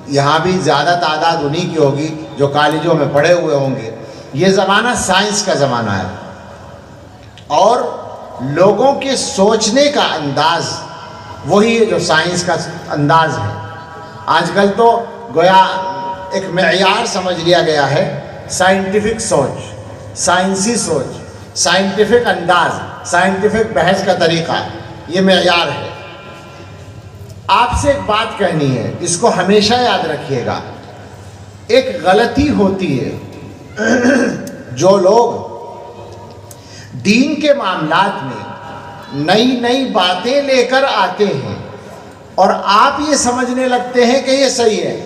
یہاں بھی زیادہ تعداد انہی کی ہوگی جو کالجوں میں پڑھے ہوئے ہوں گے۔ یہ زمانہ سائنس کا زمانہ ہے، اور لوگوں کے سوچنے کا انداز وہی ہے جو سائنس کا انداز ہے۔ آج کل تو گویا ایک معیار سمجھ لیا گیا ہے، سائنٹیفک سوچ، سائنسی سوچ، سائنٹیفک انداز، سائنٹیفک بحث کا طریقہ، یہ معیار ہے۔ آپ سے ایک بات کہنی ہے، اس کو ہمیشہ یاد رکھیے گا۔ ایک غلطی ہوتی ہے، جو لوگ دین کے معاملات میں نئی نئی باتیں لے کر آتے ہیں اور آپ یہ سمجھنے لگتے ہیں کہ یہ صحیح ہے۔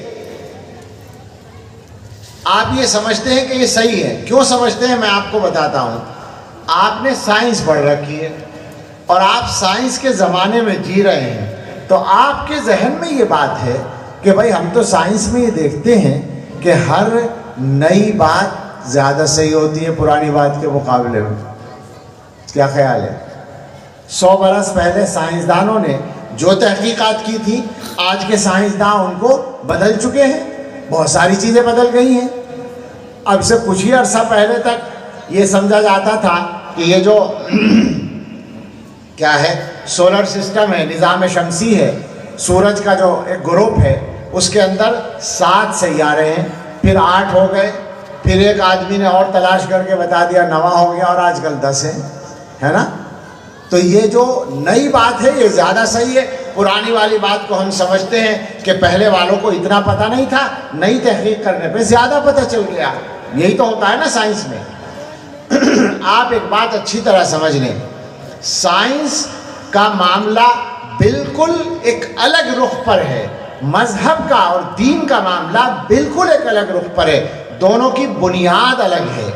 آپ یہ سمجھتے ہیں کہ یہ صحیح ہے۔ کیوں سمجھتے ہیں میں آپ کو بتاتا ہوں۔ آپ نے سائنس پڑھ رکھی ہے اور آپ سائنس کے زمانے میں جی رہے ہیں، تو آپ کے ذہن میں یہ بات ہے کہ بھائی ہم تو سائنس میں یہ دیکھتے ہیں کہ ہر نئی بات زیادہ صحیح ہوتی ہے پرانی بات کے مقابلے میں۔ کیا خیال ہے؟ 100 برس پہلے سائنسدانوں نے جو تحقیقات کی تھی، آج کے سائنسداں ان کو بدل چکے ہیں، بہت ساری چیزیں بدل گئی ہیں۔ اب سے کچھ ہی عرصہ پہلے تک یہ سمجھا جاتا تھا کہ یہ جو کیا ہے سولر سسٹم ہے، نظام شمسی ہے، سورج کا جو ایک گروپ ہے، اس کے اندر 7 سیارے ہیں، پھر 8 ہو گئے، پھر ایک آدمی نے اور تلاش کر کے بتا دیا 9 ہو گیا، اور آج کل 10 ہے نا۔ تو یہ جو نئی بات ہے یہ زیادہ صحیح ہے۔ پرانی والی بات کو ہم سمجھتے ہیں کہ پہلے والوں کو اتنا پتہ نہیں تھا، نئی تحقیق کرنے پہ زیادہ پتہ چل گیا۔ یہی تو ہوتا ہے نا سائنس میں۔ آپ ایک بات اچھی طرح سمجھ لیں، سائنس کا معاملہ بالکل ایک الگ رخ پر ہے، مذہب کا اور دین کا معاملہ بالکل ایک الگ رخ پر ہے، دونوں کی بنیاد الگ ہے۔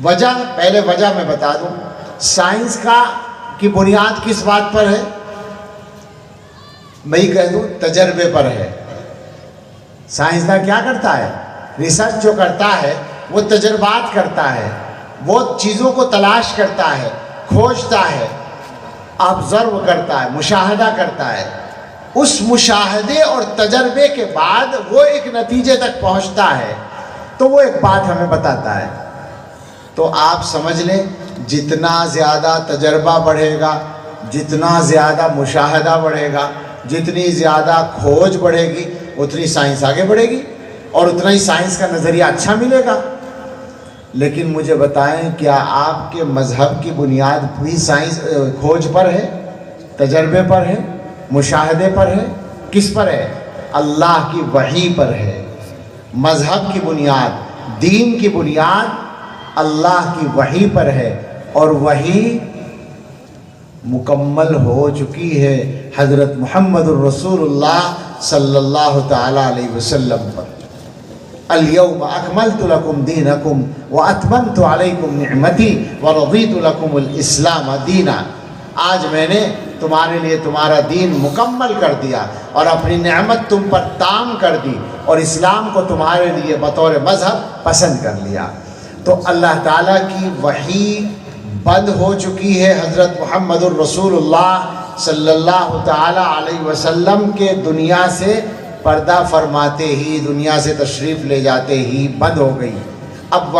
وجہ، پہلے وجہ میں بتا دوں، سائنس کی بنیاد کس بات پر ہے؟ میں ہی کہہ دوں، تجربے پر ہے۔ سائنسداں کیا کرتا ہے؟ ریسرچ جو کرتا ہے وہ تجربات کرتا ہے، وہ چیزوں کو تلاش کرتا ہے، کھوجتا ہے، آبزرو کرتا ہے، مشاہدہ کرتا ہے۔ اس مشاہدے اور تجربے کے بعد وہ ایک نتیجے تک پہنچتا ہے، تو وہ ایک بات ہمیں بتاتا ہے۔ تو آپ سمجھ لیں، جتنا زیادہ تجربہ بڑھے گا، جتنا زیادہ مشاہدہ بڑھے گا، جتنی زیادہ کھوج بڑھے گی، اتنی سائنس آگے بڑھے گی اور اتنا ہی سائنس کا نظریہ اچھا ملے گا۔ لیکن مجھے بتائیں، کیا آپ کے مذہب کی بنیاد بھی سائنس کھوج پر ہے، تجربے پر ہے، مشاہدے پر ہے؟ کس پر ہے؟ اللہ کی وحی پر ہے۔ مذہب کی بنیاد، دین کی بنیاد اللہ کی وحی پر ہے، اور وحی مکمل ہو چکی ہے۔ حضرت محمد الرسول اللہ صلی اللہ تعالیٰ علیہ وسلم پر۔ الیوم اکملت لکم دینکم واتممت علیکم نعمتی ورضیت لکم الاسلام دینا۔ آج میں نے تمہارے لیے تمہارا دین مکمل کر دیا اور اپنی نعمت تم پر تام کر دی اور اسلام کو تمہارے لیے بطور مذہب پسند کر لیا۔ تو اللہ تعالیٰ کی وحی بند ہو چکی ہے حضرت محمد الرسول اللہ صلی اللہ تعالیٰ علیہ وسلم کے دنیا سے پردہ فرماتے ہی، دنیا سے تشریف لے جاتے ہی بند ہو گئی۔ اب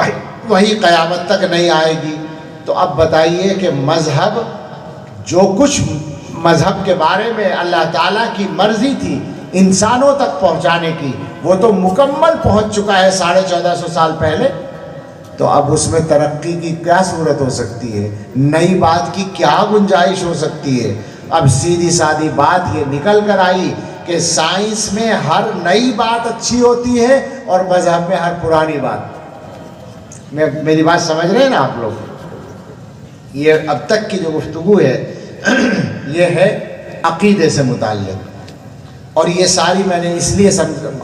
وحی قیامت تک نہیں آئے گی۔ تو اب بتائیے کہ مذہب، جو کچھ مذہب کے بارے میں اللہ تعالیٰ کی مرضی تھی انسانوں تک پہنچانے کی، وہ تو مکمل پہنچ چکا ہے 1450 سال پہلے۔ تو اب اس میں ترقی کی کیا صورت ہو سکتی ہے؟ نئی بات کی کیا گنجائش ہو سکتی ہے؟ اب سیدھی سادی بات یہ نکل کر آئی کہ سائنس میں ہر نئی بات اچھی ہوتی ہے اور مذہب میں ہر پرانی بات۔ میری بات سمجھ رہے ہیں نا آپ لوگ؟ یہ اب تک کی جو گفتگو ہے یہ ہے عقیدے سے متعلق، اور یہ ساری میں نے اس لیے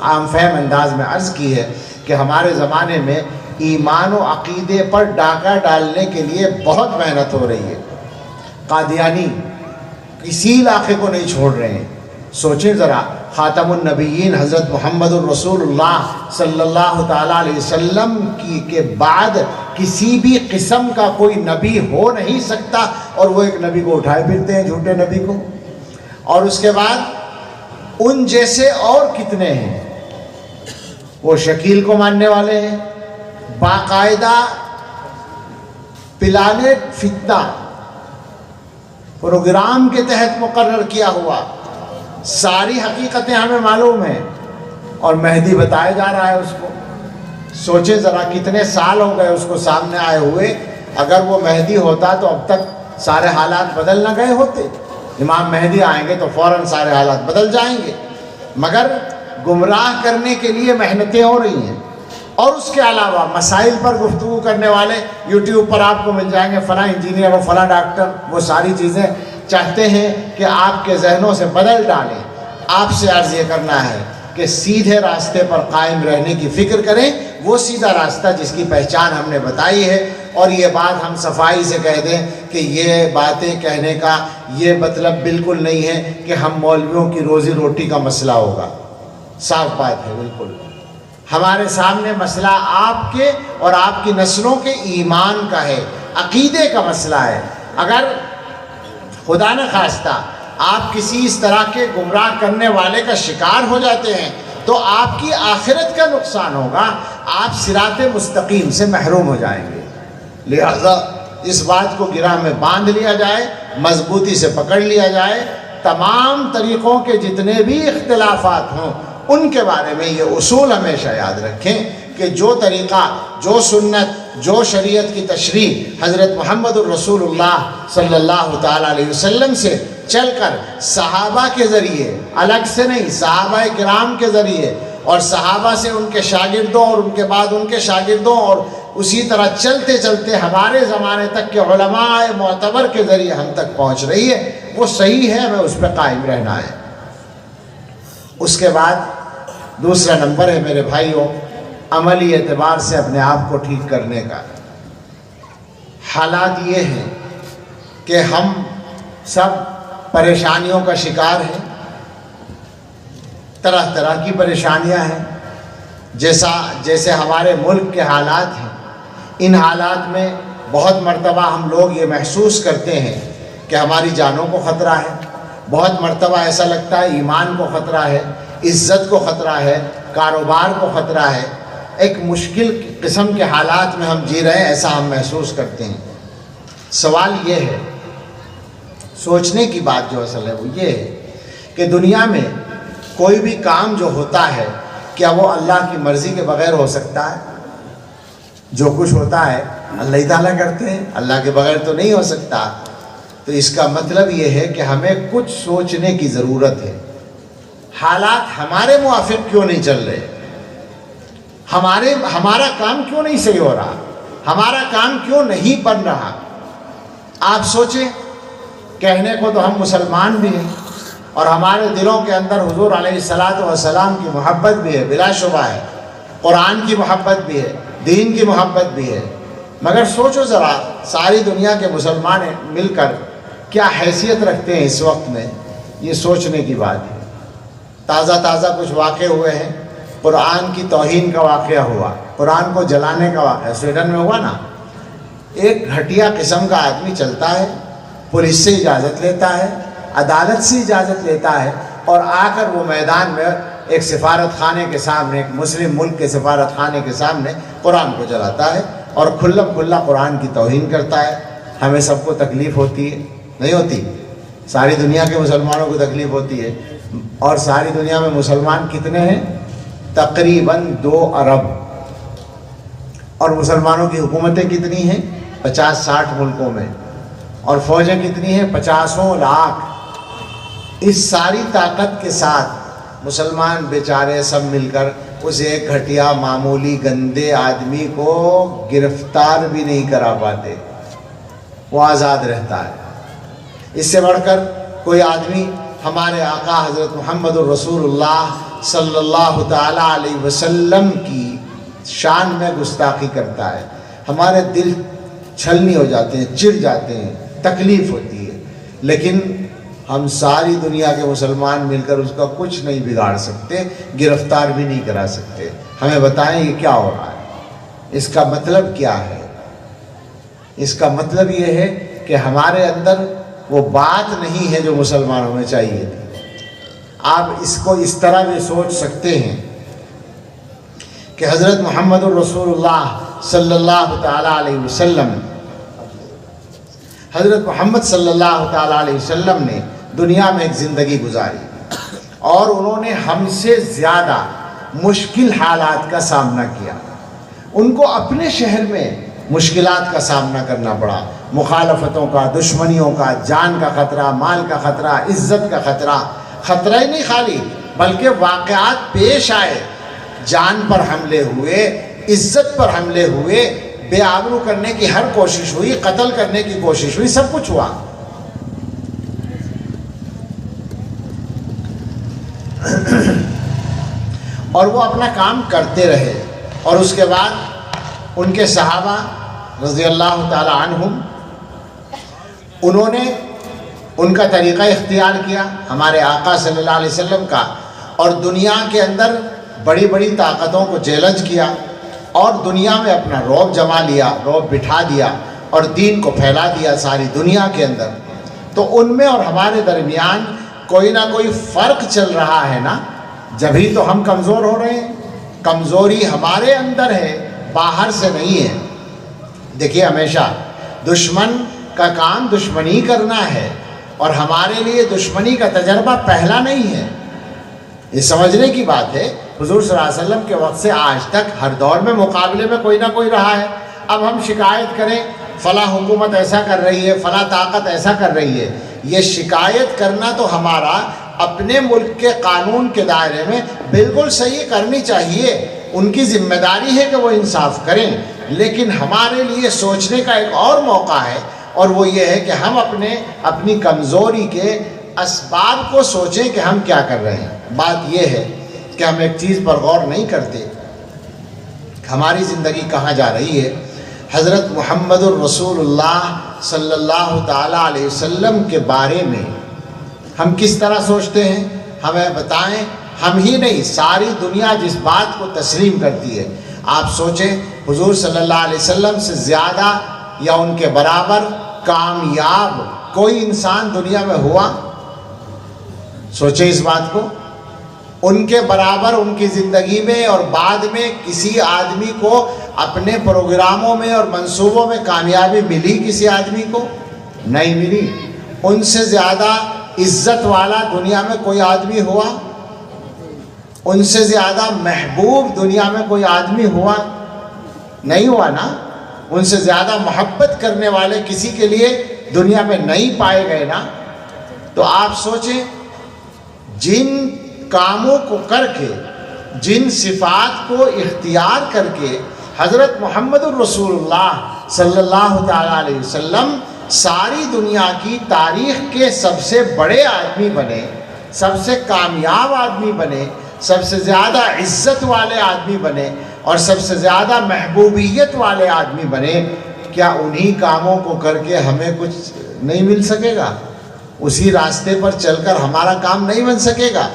عام فہم انداز میں عرض کی ہے کہ ہمارے زمانے میں ایمان و عقیدے پر ڈاکہ ڈالنے کے لیے بہت محنت ہو رہی ہے۔ قادیانی کسی علاقے کو نہیں چھوڑ رہے ہیں۔ سوچیں ذرا، خاتم النبیین حضرت محمد الرسول اللہ صلی اللہ تعالیٰ علیہ وسلم کے بعد کسی بھی قسم کا کوئی نبی ہو نہیں سکتا، اور وہ ایک نبی کو اٹھائے پھرتے ہیں، جھوٹے نبی کو۔ اور اس کے بعد ان جیسے اور کتنے ہیں، وہ شکیل کو ماننے والے ہیں، باقاعدہ پلانٹ فتنہ پروگرام کے تحت مقرر کیا ہوا، ساری حقیقتیں ہمیں معلوم ہیں، اور مہدی بتایا جا رہا ہے اس کو۔ سوچیں ذرا کتنے سال ہو گئے اس کو سامنے آئے ہوئے۔ اگر وہ مہدی ہوتا تو اب تک سارے حالات بدل نہ گئے ہوتے۔ امام مہدی آئیں گے تو فوراً سارے حالات بدل جائیں گے، مگر گمراہ کرنے کے لیے محنتیں ہو رہی ہیں۔ اور اس کے علاوہ مسائل پر گفتگو کرنے والے یوٹیوب پر آپ کو مل جائیں گے، فلاں انجینئر اور فلاں ڈاکٹر، وہ ساری چیزیں چاہتے ہیں کہ آپ کے ذہنوں سے بدل ڈالیں۔ آپ سے عرض یہ کرنا ہے کہ سیدھے راستے پر قائم رہنے کی فکر کریں، وہ سیدھا راستہ جس کی پہچان ہم نے بتائی ہے۔ اور یہ بات ہم صفائی سے کہہ دیں کہ یہ باتیں کہنے کا یہ مطلب بالکل نہیں ہے کہ ہم مولویوں کی روزی روٹی کا مسئلہ ہوگا، صاف بات ہے بالکل۔ ہمارے سامنے مسئلہ آپ کے اور آپ کی نسلوں کے ایمان کا ہے، عقیدے کا مسئلہ ہے۔ اگر خدا نہ خواستہ آپ کسی اس طرح کے گمراہ کرنے والے کا شکار ہو جاتے ہیں تو آپ کی آخرت کا نقصان ہوگا، آپ صراط مستقیم سے محروم ہو جائیں گے۔ لہذا اس بات کو گرہ میں باندھ لیا جائے، مضبوطی سے پکڑ لیا جائے، تمام طریقوں کے جتنے بھی اختلافات ہوں ان کے بارے میں یہ اصول ہمیشہ یاد رکھیں کہ جو طریقہ، جو سنت، جو شریعت کی تشریح حضرت محمد الرسول اللہ صلی اللہ تعالیٰ علیہ وسلم سے چل کر صحابہ کے ذریعے، الگ سے نہیں، صحابہ کرام کے ذریعے اور صحابہ سے ان کے شاگردوں اور ان کے بعد ان کے شاگردوں اور اسی طرح چلتے چلتے ہمارے زمانے تک کے علماء معتبر کے ذریعے ہم تک پہنچ رہی ہے، وہ صحیح ہے، ہمیں اس پہ قائم رہنا ہے۔ اس کے بعد دوسرا نمبر ہے میرے بھائیوں، عملی اعتبار سے اپنے آپ کو ٹھیک کرنے کا۔ حالات یہ ہیں کہ ہم سب پریشانیوں کا شکار ہیں، طرح طرح کی پریشانیاں ہیں، جیسے ہمارے ملک کے حالات ہیں۔ ان حالات میں بہت مرتبہ ہم لوگ یہ محسوس کرتے ہیں کہ ہماری جانوں کو خطرہ ہے، بہت مرتبہ ایسا لگتا ہے ایمان کو خطرہ ہے، عزت کو خطرہ ہے، کاروبار کو خطرہ ہے۔ ایک مشکل قسم کے حالات میں ہم جی رہے ہیں، ایسا ہم محسوس کرتے ہیں۔ سوال یہ ہے، سوچنے کی بات جو اصل ہے وہ یہ ہے کہ دنیا میں کوئی بھی کام جو ہوتا ہے کیا وہ اللہ کی مرضی کے بغیر ہو سکتا ہے؟ جو کچھ ہوتا ہے اللہ تعالیٰ کرتے ہیں، اللہ کے بغیر تو نہیں ہو سکتا۔ تو اس کا مطلب یہ ہے کہ ہمیں کچھ سوچنے کی ضرورت ہے۔ حالات ہمارے موافق کیوں نہیں چل رہے؟ ہمارا کام کیوں نہیں صحیح ہو رہا؟ ہمارا کام کیوں نہیں بن رہا؟ آپ سوچیں، کہنے کو تو ہم مسلمان بھی ہیں اور ہمارے دلوں کے اندر حضور علیہ الصلاۃ والسلام کی محبت بھی ہے، بلا شبہ ہے، قرآن کی محبت بھی ہے، دین کی محبت بھی ہے، مگر سوچو ذرا ساری دنیا کے مسلمان مل کر کیا حیثیت رکھتے ہیں اس وقت میں، یہ سوچنے کی بات ہے۔ تازہ کچھ واقع ہوئے ہیں، قرآن کی توہین کا واقعہ ہوا، قرآن کو جلانے کا واقعہ سویڈن میں ہوا نا۔ ایک گھٹیا قسم کا آدمی چلتا ہے، پولیس سے اجازت لیتا ہے، عدالت سے اجازت لیتا ہے، اور آ کر وہ میدان میں ایک سفارت خانے کے سامنے، ایک مسلم ملک کے سفارت خانے کے سامنے قرآن کو جلاتا ہے اور کھلم کھلا قرآن کی توہین کرتا ہے۔ ہمیں سب کو تکلیف ہوتی ہے؟ نہیں ہوتی؟ ساری دنیا کے مسلمانوں کو تکلیف ہوتی ہے۔ اور ساری دنیا میں مسلمان کتنے ہیں؟ تقریباً 2 ارب۔ اور مسلمانوں کی حکومتیں کتنی ہیں؟ 50-60 ملکوں میں، اور فوجیں کتنی ہیں؟ 50 لاکھ۔ اس ساری طاقت کے ساتھ مسلمان بیچارے سب مل کر اس ایک گھٹیا معمولی گندے آدمی کو گرفتار بھی نہیں کرا پاتے، وہ آزاد رہتا ہے۔ اس سے بڑھ کر کوئی آدمی ہمارے آقا حضرت محمد الرسول اللہ صلی اللہ تعالیٰ علیہ وسلم کی شان میں گستاخی کرتا ہے، ہمارے دل چھلنی ہو جاتے ہیں، چڑ جاتے ہیں، تکلیف ہوتی ہے، لیکن ہم ساری دنیا کے مسلمان مل کر اس کا کچھ نہیں بگاڑ سکتے، گرفتار بھی نہیں کرا سکتے۔ ہمیں بتائیں یہ کیا ہو رہا ہے، اس کا مطلب کیا ہے؟ اس کا مطلب یہ ہے کہ ہمارے اندر وہ بات نہیں ہے جو مسلمانوں میں چاہیے تھی۔ آپ اس کو اس طرح بھی سوچ سکتے ہیں کہ حضرت محمد الرسول اللہ صلی اللہ تعالیٰ علیہ وسلم، حضرت محمد صلی اللہ تعالیٰ علیہ وسلم نے دنیا میں ایک زندگی گزاری، اور انہوں نے ہم سے زیادہ مشکل حالات کا سامنا کیا۔ ان کو اپنے شہر میں مشکلات کا سامنا کرنا پڑا، مخالفتوں کا، دشمنیوں کا، جان کا خطرہ، مال کا خطرہ، عزت کا خطرہ، خطرہ ہی نہیں خالی بلکہ واقعات پیش آئے، جان پر حملے ہوئے، عزت پر حملے ہوئے، بے آبرو کرنے کی ہر کوشش ہوئی، قتل کرنے کی کوشش ہوئی، سب کچھ ہوا۔ اور وہ اپنا کام کرتے رہے، اور اس کے بعد ان کے صحابہ رضی اللہ تعالی عنہم، انہوں نے ان کا طریقہ اختیار کیا، ہمارے آقا صلی اللہ علیہ وسلم کا، اور دنیا کے اندر بڑی بڑی طاقتوں کو چیلنج کیا، اور دنیا میں اپنا رعب جما لیا، رعب بٹھا دیا، اور دین کو پھیلا دیا ساری دنیا کے اندر۔ تو ان میں اور ہمارے درمیان کوئی نہ کوئی فرق چل رہا ہے نا، جبھی تو ہم کمزور ہو رہے ہیں۔ کمزوری ہمارے اندر ہے، باہر سے نہیں ہے۔ دیکھیے، ہمیشہ دشمن کا کام دشمنی کرنا ہے، اور ہمارے لیے دشمنی کا تجربہ پہلا نہیں ہے، یہ سمجھنے کی بات ہے۔ حضور صلی اللہ علیہ وسلم کے وقت سے آج تک ہر دور میں مقابلے میں کوئی نہ کوئی رہا ہے۔ اب ہم شکایت کریں فلاں حکومت ایسا کر رہی ہے، فلاں طاقت ایسا کر رہی ہے، یہ شکایت کرنا تو ہمارا اپنے ملک کے قانون کے دائرے میں بالکل صحیح کرنی چاہیے، ان کی ذمہ داری ہے کہ وہ انصاف کریں، لیکن ہمارے لیے سوچنے کا ایک اور موقع ہے، اور وہ یہ ہے کہ ہم اپنی کمزوری کے اسباب کو سوچیں کہ ہم کیا کر رہے ہیں۔ بات یہ ہے کہ ہم ایک چیز پر غور نہیں کرتے کہ ہماری زندگی کہاں جا رہی ہے۔ حضرت محمد الرسول اللہ صلی اللہ تعالیٰ علیہ وسلم کے بارے میں ہم کس طرح سوچتے ہیں، ہمیں بتائیں۔ ہم ہی نہیں، ساری دنیا جس بات کو تسلیم کرتی ہے، آپ سوچیں حضور صلی اللہ علیہ وسلم سے زیادہ یا ان کے برابر کامیاب کوئی انسان دنیا میں ہوا؟ سوچیں اس بات کو۔ ان کے برابر ان کی زندگی میں اور بعد میں کسی آدمی کو اپنے پروگراموں میں اور منصوبوں میں کامیابی ملی؟ کسی آدمی کو نہیں ملی۔ ان سے زیادہ عزت والا دنیا میں کوئی آدمی ہوا؟ ان سے زیادہ محبوب دنیا میں کوئی آدمی ہوا؟ نہیں ہوا نا۔ ان سے زیادہ محبت کرنے والے کسی کے لیے دنیا میں نہیں پائے گئے نا۔ تو آپ سوچیں، جن کاموں کو کر کے، جن صفات کو اختیار کر کے حضرت محمد الرسول اللہ صلی اللہ تعالیٰ علیہ وسلم ساری دنیا کی تاریخ کے سب سے بڑے آدمی بنے، سب سے کامیاب آدمی بنے، سب سے زیادہ عزت والے آدمی بنے اور سب سے زیادہ محبوبیت والے آدمی بنے، کیا انہی کاموں کو کر کے ہمیں کچھ نہیں مل سکے گا؟ اسی راستے پر چل کر ہمارا کام نہیں بن سکے گا؟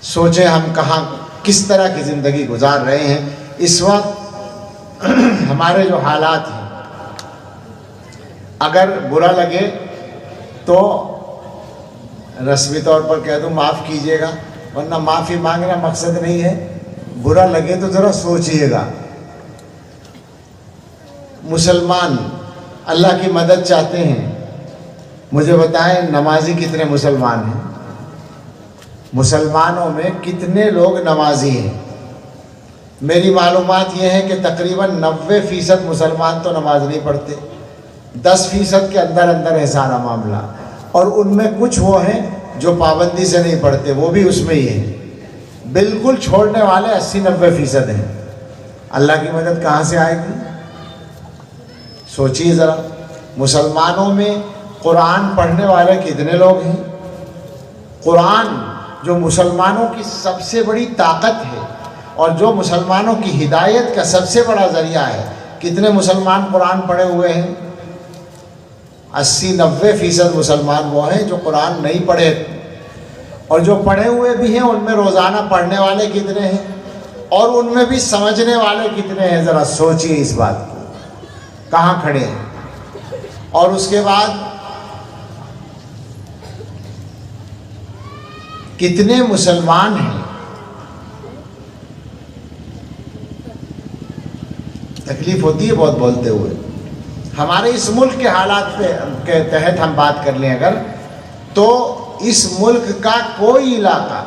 سوچیں ہم کہاں کس طرح کی زندگی گزار رہے ہیں اس وقت۔ ہمارے جو حالات ہیں، اگر برا لگے تو رسمی طور پر کہہ دوں معاف کیجیے گا، ورنہ معافی مانگنا مقصد نہیں ہے۔ برا لگے تو ذرا سوچئے گا۔ مسلمان اللہ کی مدد چاہتے ہیں، مجھے بتائیں نمازی کتنے مسلمان ہیں؟ مسلمانوں میں کتنے لوگ نمازی ہیں؟ میری معلومات یہ ہے کہ تقریباً 90% مسلمان تو نماز نہیں پڑھتے، 10% کے اندر اندر ہے سارا معاملہ، اور ان میں کچھ وہ ہیں جو پابندی سے نہیں پڑھتے، وہ بھی اس میں ہی ہیں۔ بالکل چھوڑنے والے 80-90% ہیں۔ اللہ کی مدد کہاں سے آئے گی؟ سوچیے ذرا، مسلمانوں میں قرآن پڑھنے والے کتنے لوگ ہیں؟ قرآن جو مسلمانوں کی سب سے بڑی طاقت ہے اور جو مسلمانوں کی ہدایت کا سب سے بڑا ذریعہ ہے، کتنے مسلمان قرآن پڑھے ہوئے ہیں؟ 80-90% مسلمان وہ ہیں جو قرآن نہیں پڑھے، اور جو پڑھے ہوئے بھی ہیں ان میں روزانہ پڑھنے والے کتنے ہیں اور ان میں بھی سمجھنے والے کتنے ہیں؟ ذرا سوچئے اس بات کو، کہاں کھڑے ہیں؟ اور اس کے بعد کتنے مسلمان ہیں؟ تکلیف ہوتی ہے بہت بولتے ہوئے۔ ہمارے اس ملک کے حالات کے تحت ہم بات کر لیں اگر، تو اس ملک کا کوئی علاقہ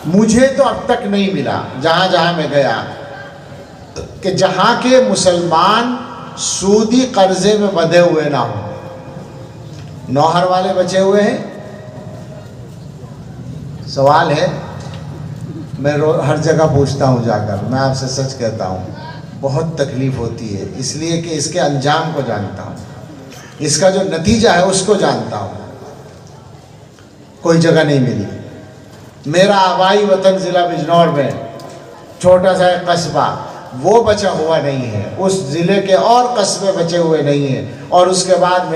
مجھے تو اب تک نہیں ملا، جہاں جہاں میں گیا، کہ جہاں کے مسلمان سودی قرضے میں بندھے ہوئے نہ ہوں۔ نوہر والے بچے ہوئے ہیں؟ سوال ہے، میں ہر جگہ پوچھتا ہوں جا کر، میں آپ سے سچ کہتا ہوں بہت تکلیف ہوتی ہے، اس لیے کہ اس کے انجام کو جانتا ہوں، اس کا جو نتیجہ ہے اس کو جانتا ہوں۔ کوئی جگہ نہیں ملی۔ میرا آبائی وطن ضلع بجنور میں چھوٹا سا ایک قصبہ، وہ بچا ہوا نہیں ہے، اس ضلع کے اور قصبے بچے ہوئے نہیں ہیں، اور اس کے بعد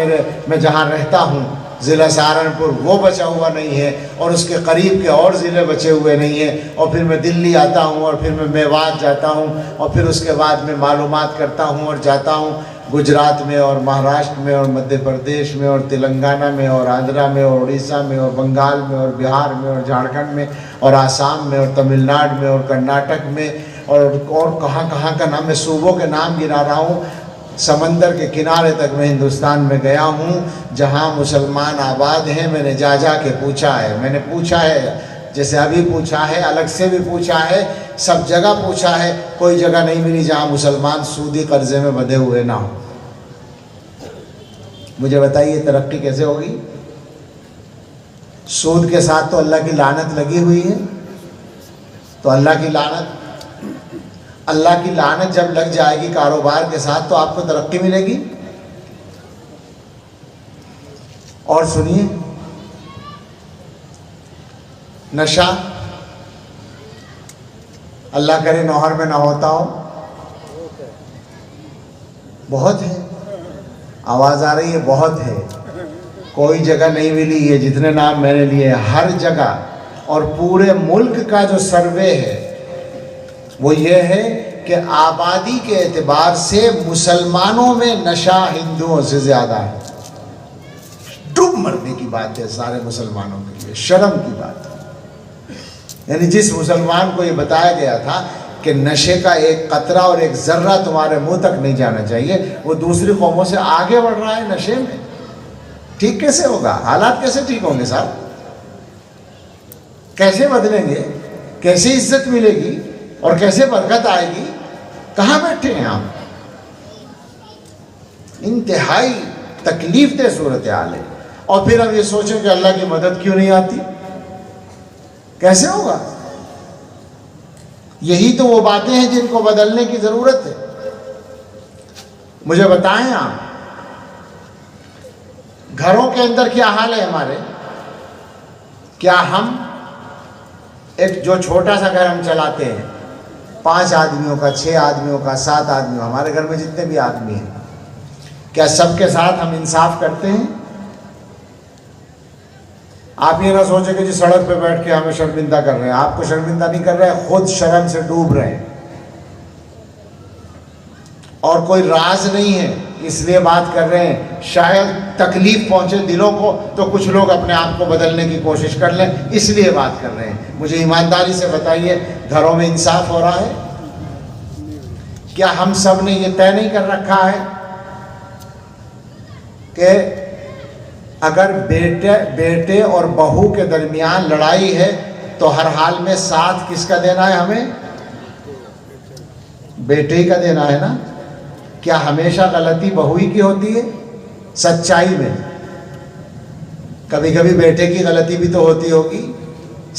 میں جہاں رہتا ہوں ضلع سہارنپور، وہ بچا ہوا نہیں ہے، اور اس کے قریب کے اور ضلع بچے ہوئے نہیں ہیں، اور پھر میں دلی آتا ہوں، اور پھر میں میوات جاتا ہوں، اور پھر اس کے بعد میں معلومات کرتا ہوں اور جاتا ہوں گجرات میں اور مہاراشٹر میں اور مدھیہ پردیش میں اور تلنگانہ میں اور آندھرا میں اور اڑیسہ میں اور بنگال میں اور بہار میں اور جھارکھنڈ میں اور آسام میں اور تمل ناڈو میں اور کرناٹک میں اور کہاں کہاں کا نام، میں صوبوں کے نام گنا رہا ہوں۔ سمندر کے کنارے تک میں ہندوستان میں گیا ہوں، جہاں مسلمان آباد ہیں۔ میں نے جا کے پوچھا ہے، میں نے پوچھا ہے، جیسے ابھی پوچھا ہے، الگ سے بھی پوچھا ہے، سب جگہ پوچھا ہے، کوئی جگہ نہیں ملی جہاں مسلمان سودی قرضے میں بندھے ہوئے نہ ہوں۔ مجھے بتائیے ترقی کیسے ہوگی؟ سود کے ساتھ تو اللہ کی لعنت لگی ہوئی ہے، تو اللہ کی لعنت جب لگ جائے گی کاروبار کے ساتھ تو آپ کو ترقی ملے گی؟ اور سنیے، نشہ، اللہ کرے نوہر میں نہ ہوتا ہو، بہت ہے، آواز آ رہی ہے، بہت ہے، کوئی جگہ نہیں ملی۔ یہ جتنے نام میں نے لیے ہر جگہ، اور پورے ملک کا جو سروے ہے وہ یہ ہے کہ آبادی کے اعتبار سے مسلمانوں میں نشہ ہندوؤں سے زیادہ ہے۔ ڈوب مرنے کی بات ہے سارے مسلمانوں کے لیے، شرم کی بات ہے۔ یعنی جس مسلمان کو یہ بتایا گیا تھا کہ نشے کا ایک قطرہ اور ایک ذرہ تمہارے منہ تک نہیں جانا چاہیے، وہ دوسری قوموں سے آگے بڑھ رہا ہے نشے میں۔ ٹھیک کیسے ہوگا؟ حالات کیسے ٹھیک ہوں گے صاحب؟ کیسے بدلیں گے؟ کیسے عزت ملے گی اور کیسے برکت آئے گی؟ کہاں بیٹھے ہیں آپ؟ انتہائی تکلیف دہ صورتحال ہے۔ اور پھر ہم یہ سوچیں کہ اللہ کی مدد کیوں نہیں آتی؟ کیسے ہوگا؟ یہی تو وہ باتیں ہیں جن کو بدلنے کی ضرورت ہے۔ مجھے بتائیں آپ، گھروں کے اندر کیا حال ہے ہمارے؟ کیا ہم ایک جو چھوٹا سا گھر ہم چلاتے ہیں 5 آدمیوں کا، 6 آدمیوں کا، 7 آدمیوں، ہمارے گھر میں جتنے بھی آدمی ہیں، کیا سب کے ساتھ ہم انصاف کرتے ہیں؟ آپ یہ نہ سوچیں کہ جی سڑک پہ بیٹھ کے ہمیں شرمندہ کر رہے ہیں، آپ کو شرمندہ نہیں کر رہے ہیں، خود شرم سے ڈوب رہے ہیں، اور کوئی راز نہیں ہے اس لیے بات کر رہے ہیں، شاید تکلیف پہنچے دلوں کو تو کچھ لوگ اپنے آپ کو بدلنے کی کوشش کر لیں، اس لیے بات کر رہے ہیں۔ مجھے ایمانداری سے بتائیے، گھروں میں انصاف ہو رہا ہے؟ کیا ہم سب نے یہ طے نہیں کر رکھا ہے کہ اگر بیٹے اور بہو کے درمیان لڑائی ہے تو ہر حال میں ساتھ کس کا دینا ہے؟ ہمیں بیٹے ہی کا دینا ہے نا؟ کیا ہمیشہ غلطی بہو ہی کی ہوتی ہے؟ سچائی میں کبھی کبھی بیٹے کی غلطی بھی تو ہوتی ہوگی،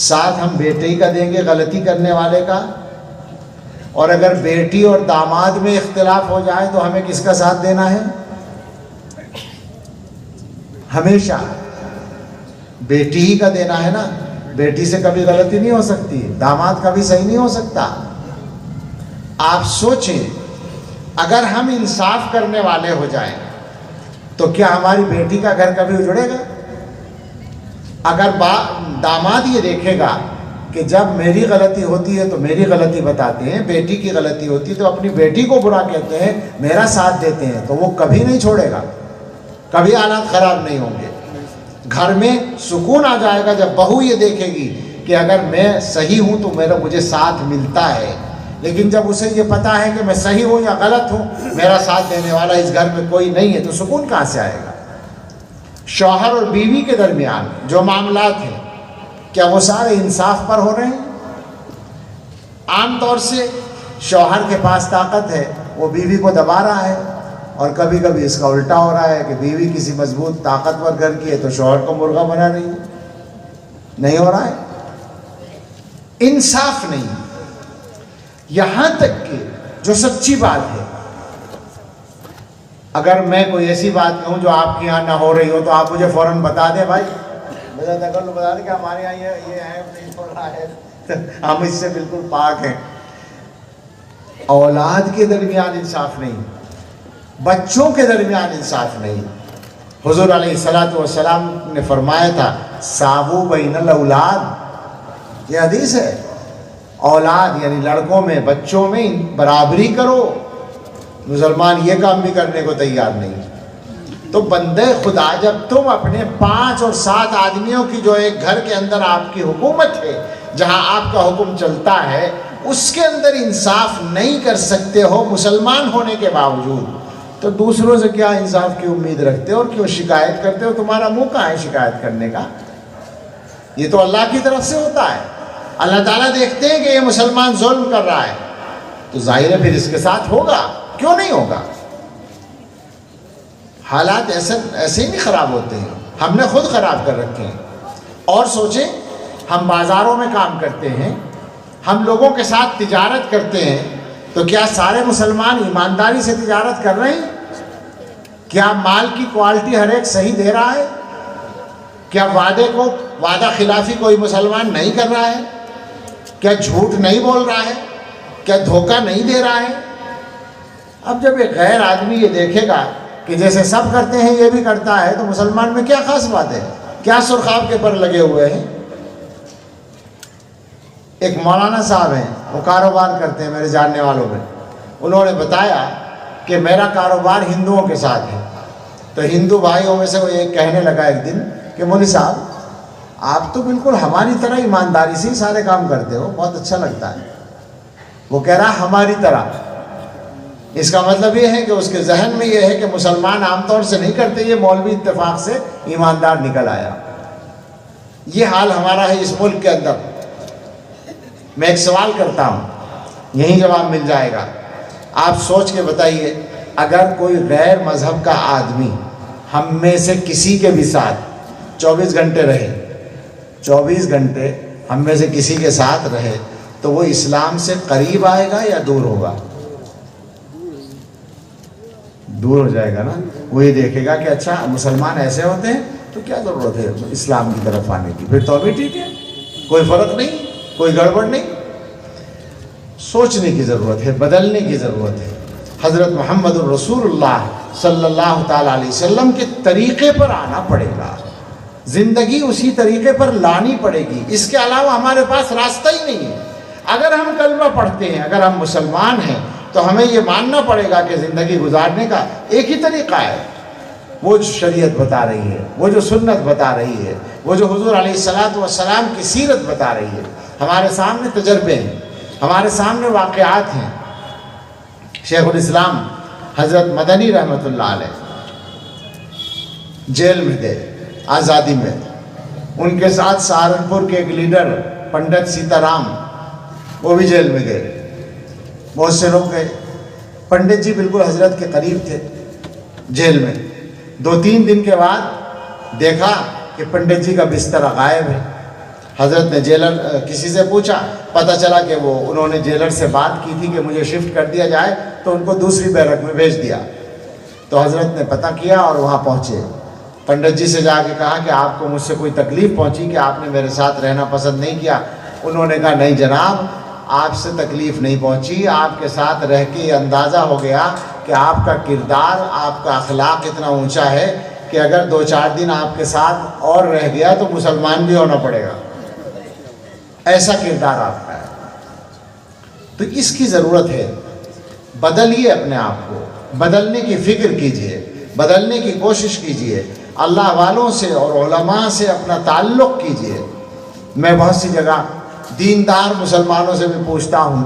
ساتھ ہم بیٹے ہی کا دیں گے غلطی کرنے والے کا؟ اور اگر بیٹی اور داماد میں اختلاف ہو جائے تو ہمیں کس کا ساتھ دینا ہے؟ ہمیشہ بیٹی ہی کا دینا ہے نا؟ بیٹی سے کبھی غلطی نہیں ہو سکتی، داماد کبھی صحیح نہیں ہو سکتا۔ آپ سوچیں، اگر ہم انصاف کرنے والے ہو جائیں تو کیا ہماری بیٹی کا گھر کبھی اجڑے گا؟ اگر داماد یہ دیکھے گا کہ جب میری غلطی ہوتی ہے تو میری غلطی بتاتے ہیں، بیٹی کی غلطی ہوتی ہے تو اپنی بیٹی کو برا کہتے ہیں، میرا ساتھ دیتے ہیں، تو وہ کبھی نہیں چھوڑے گا، کبھی حالات خراب نہیں ہوں گے۔ گھر میں سکون آ جائے گا جب بہو یہ دیکھے گی کہ اگر میں صحیح ہوں تو مجھے ساتھ ملتا ہے، لیکن جب اسے یہ پتا ہے کہ میں صحیح ہوں یا غلط ہوں، میرا ساتھ دینے والا اس گھر میں کوئی نہیں ہے، تو سکون کہاں سے آئے گا؟ شوہر اور بیوی کے درمیان جو معاملات ہیں، کیا وہ سارے انصاف پر ہو رہے ہیں؟ عام طور سے شوہر کے پاس طاقت ہے، وہ بیوی کو دبا رہا ہے، اور کبھی کبھی اس کا الٹا ہو رہا ہے کہ بیوی کسی مضبوط طاقتور گھر کی ہے تو شوہر کو مرغا بنا رہی ہے۔ نہیں ہو رہا ہے، انصاف نہیں۔ یہاں تک کہ جو سچی بات ہے، اگر میں کوئی ایسی بات کہوں جو آپ کے یہاں نہ ہو رہی ہو تو آپ مجھے فوراً بتا دیں، بھائی بتا دیں کہ ہمارے یہاں یہ ہے، نہیں ہو رہا ہے، ہم اس سے بالکل پاک ہیں۔ اولاد کے درمیان انصاف نہیں، بچوں کے درمیان انصاف نہیں۔ حضور علیہ الصلوۃ والسلام نے فرمایا تھا، ساووا بین الاولاد، یہ حدیث ہے، اولاد یعنی لڑکوں میں، بچوں میں برابری کرو۔ مسلمان یہ کام بھی کرنے کو تیار نہیں۔ تو بندے خدا، جب تم اپنے 5 اور 7 آدمیوں کی جو ایک گھر کے اندر آپ کی حکومت ہے، جہاں آپ کا حکم چلتا ہے، اس کے اندر انصاف نہیں کر سکتے ہو مسلمان ہونے کے باوجود، تو دوسروں سے کیا انصاف کی امید رکھتے ہو اور کیوں شکایت کرتے ہو؟ تمہارا منہ کہاں ہے شکایت کرنے کا؟ یہ تو اللہ کی طرف سے ہوتا ہے۔ اللہ تعالیٰ دیکھتے ہیں کہ یہ مسلمان ظلم کر رہا ہے، تو ظاہر ہے پھر اس کے ساتھ ہوگا، کیوں نہیں ہوگا؟ حالات ایسے ہی نہیں خراب ہوتے ہیں، ہم نے خود خراب کر رکھے ہیں۔ اور سوچیں، ہم بازاروں میں کام کرتے ہیں، ہم لوگوں کے ساتھ تجارت کرتے ہیں، تو کیا سارے مسلمان ایمانداری سے تجارت کر رہے ہیں؟ کیا مال کی کوالٹی ہر ایک صحیح دے رہا ہے؟ کیا وعدہ خلافی کوئی مسلمان نہیں کر رہا ہے؟ کیا جھوٹ نہیں بول رہا ہے؟ کیا دھوکہ نہیں دے رہا ہے؟ اب جب ایک غیر آدمی یہ دیکھے گا کہ جیسے سب کرتے ہیں یہ بھی کرتا ہے، تو مسلمان میں کیا خاص بات ہے؟ کیا سرخاب کے پر لگے ہوئے ہیں؟ ایک مولانا صاحب ہیں، وہ کاروبار کرتے ہیں میرے جاننے والوں میں، انہوں نے بتایا کہ میرا کاروبار ہندوؤں کے ساتھ ہے، تو ہندو بھائیوں میں سے وہ یہ کہنے لگا ایک دن کہ مولوی صاحب آپ تو بالکل ہماری طرح ایمانداری سے ہی سارے کام کرتے ہو، بہت اچھا لگتا ہے۔ وہ کہہ رہا ہماری طرح، اس کا مطلب یہ ہے کہ اس کے ذہن میں یہ ہے کہ مسلمان عام طور سے نہیں کرتے، یہ مولوی اتفاق سے ایماندار نکل آیا۔ یہ حال ہمارا ہے اس ملک کے اندر۔ میں ایک سوال کرتا ہوں، یہی جواب مل جائے گا، آپ سوچ کے بتائیے، اگر کوئی غیر مذہب کا آدمی ہم میں سے کسی کے بھی ساتھ 24 گھنٹے رہے، 24 گھنٹے ہم میں سے کسی کے ساتھ رہے، تو وہ اسلام سے قریب آئے گا یا دور ہوگا؟ دور ہو جائے گا نا۔ وہ یہ دیکھے گا کہ اچھا مسلمان ایسے ہوتے ہیں، تو کیا ضرورت ہے اسلام کی طرف آنے کی؟ پھر تو ابھی ٹھیک ہے، کوئی فرق نہیں، کوئی گڑبڑ نہیں۔ سوچنے کی ضرورت ہے، بدلنے کی ضرورت ہے۔ حضرت محمد الرسول اللہ صلی اللہ تعالیٰ علیہ وسلم کے طریقے پر آنا پڑے گا، زندگی اسی طریقے پر لانی پڑے گی، اس کے علاوہ ہمارے پاس راستہ ہی نہیں ہے۔ اگر ہم کلمہ پڑھتے ہیں، اگر ہم مسلمان ہیں، تو ہمیں یہ ماننا پڑے گا کہ زندگی گزارنے کا ایک ہی طریقہ ہے، وہ جو شریعت بتا رہی ہے، وہ جو سنت بتا رہی ہے، وہ جو حضور علیہ الصلوۃ والسلام کی سیرت بتا رہی ہے۔ ہمارے سامنے تجربے ہیں، ہمارے سامنے واقعات ہیں۔ شیخ الاسلام حضرت مدنی رحمۃ اللہ علیہ جیل میں تھے، آزادی میں، ان کے ساتھ سہارنپور کے ایک لیڈر پنڈت سیتا رام، وہ بھی جیل میں گئے، بہت سے لوگ گئے۔ پنڈت جی بالکل حضرت کے قریب تھے جیل میں۔ 2-3 دن کے بعد دیکھا کہ پنڈت جی کا بستر غائب ہے۔ حضرت نے جیلر کسی سے پوچھا، پتہ چلا کہ انہوں نے جیلر سے بات کی تھی کہ مجھے شفٹ کر دیا جائے، تو ان کو دوسری بیرک میں بھیج دیا۔ تو حضرت نے پتہ کیا اور وہاں پہنچے، پنڈت جی سے جا کے کہا کہ آپ کو مجھ سے کوئی تکلیف پہنچی کہ آپ نے میرے ساتھ رہنا پسند نہیں کیا؟ انہوں نے کہا نہیں جناب، آپ سے تکلیف نہیں پہنچی، آپ کے ساتھ رہ کے یہ اندازہ ہو گیا کہ آپ کا کردار، آپ کا اخلاق اتنا اونچا ہے کہ اگر 2-4 دن آپ کے ساتھ اور رہ گیا تو مسلمان بھی ہونا پڑے گا، ایسا کردار آپ کا ہے۔ تو اس کی ضرورت ہے، بدلیے اپنے آپ کو، بدلنے کی فکر کیجئے، بدلنے کی کوشش کیجئے، اللہ والوں سے اور علماء سے اپنا تعلق کیجئے۔ میں بہت سی جگہ دیندار مسلمانوں سے بھی پوچھتا ہوں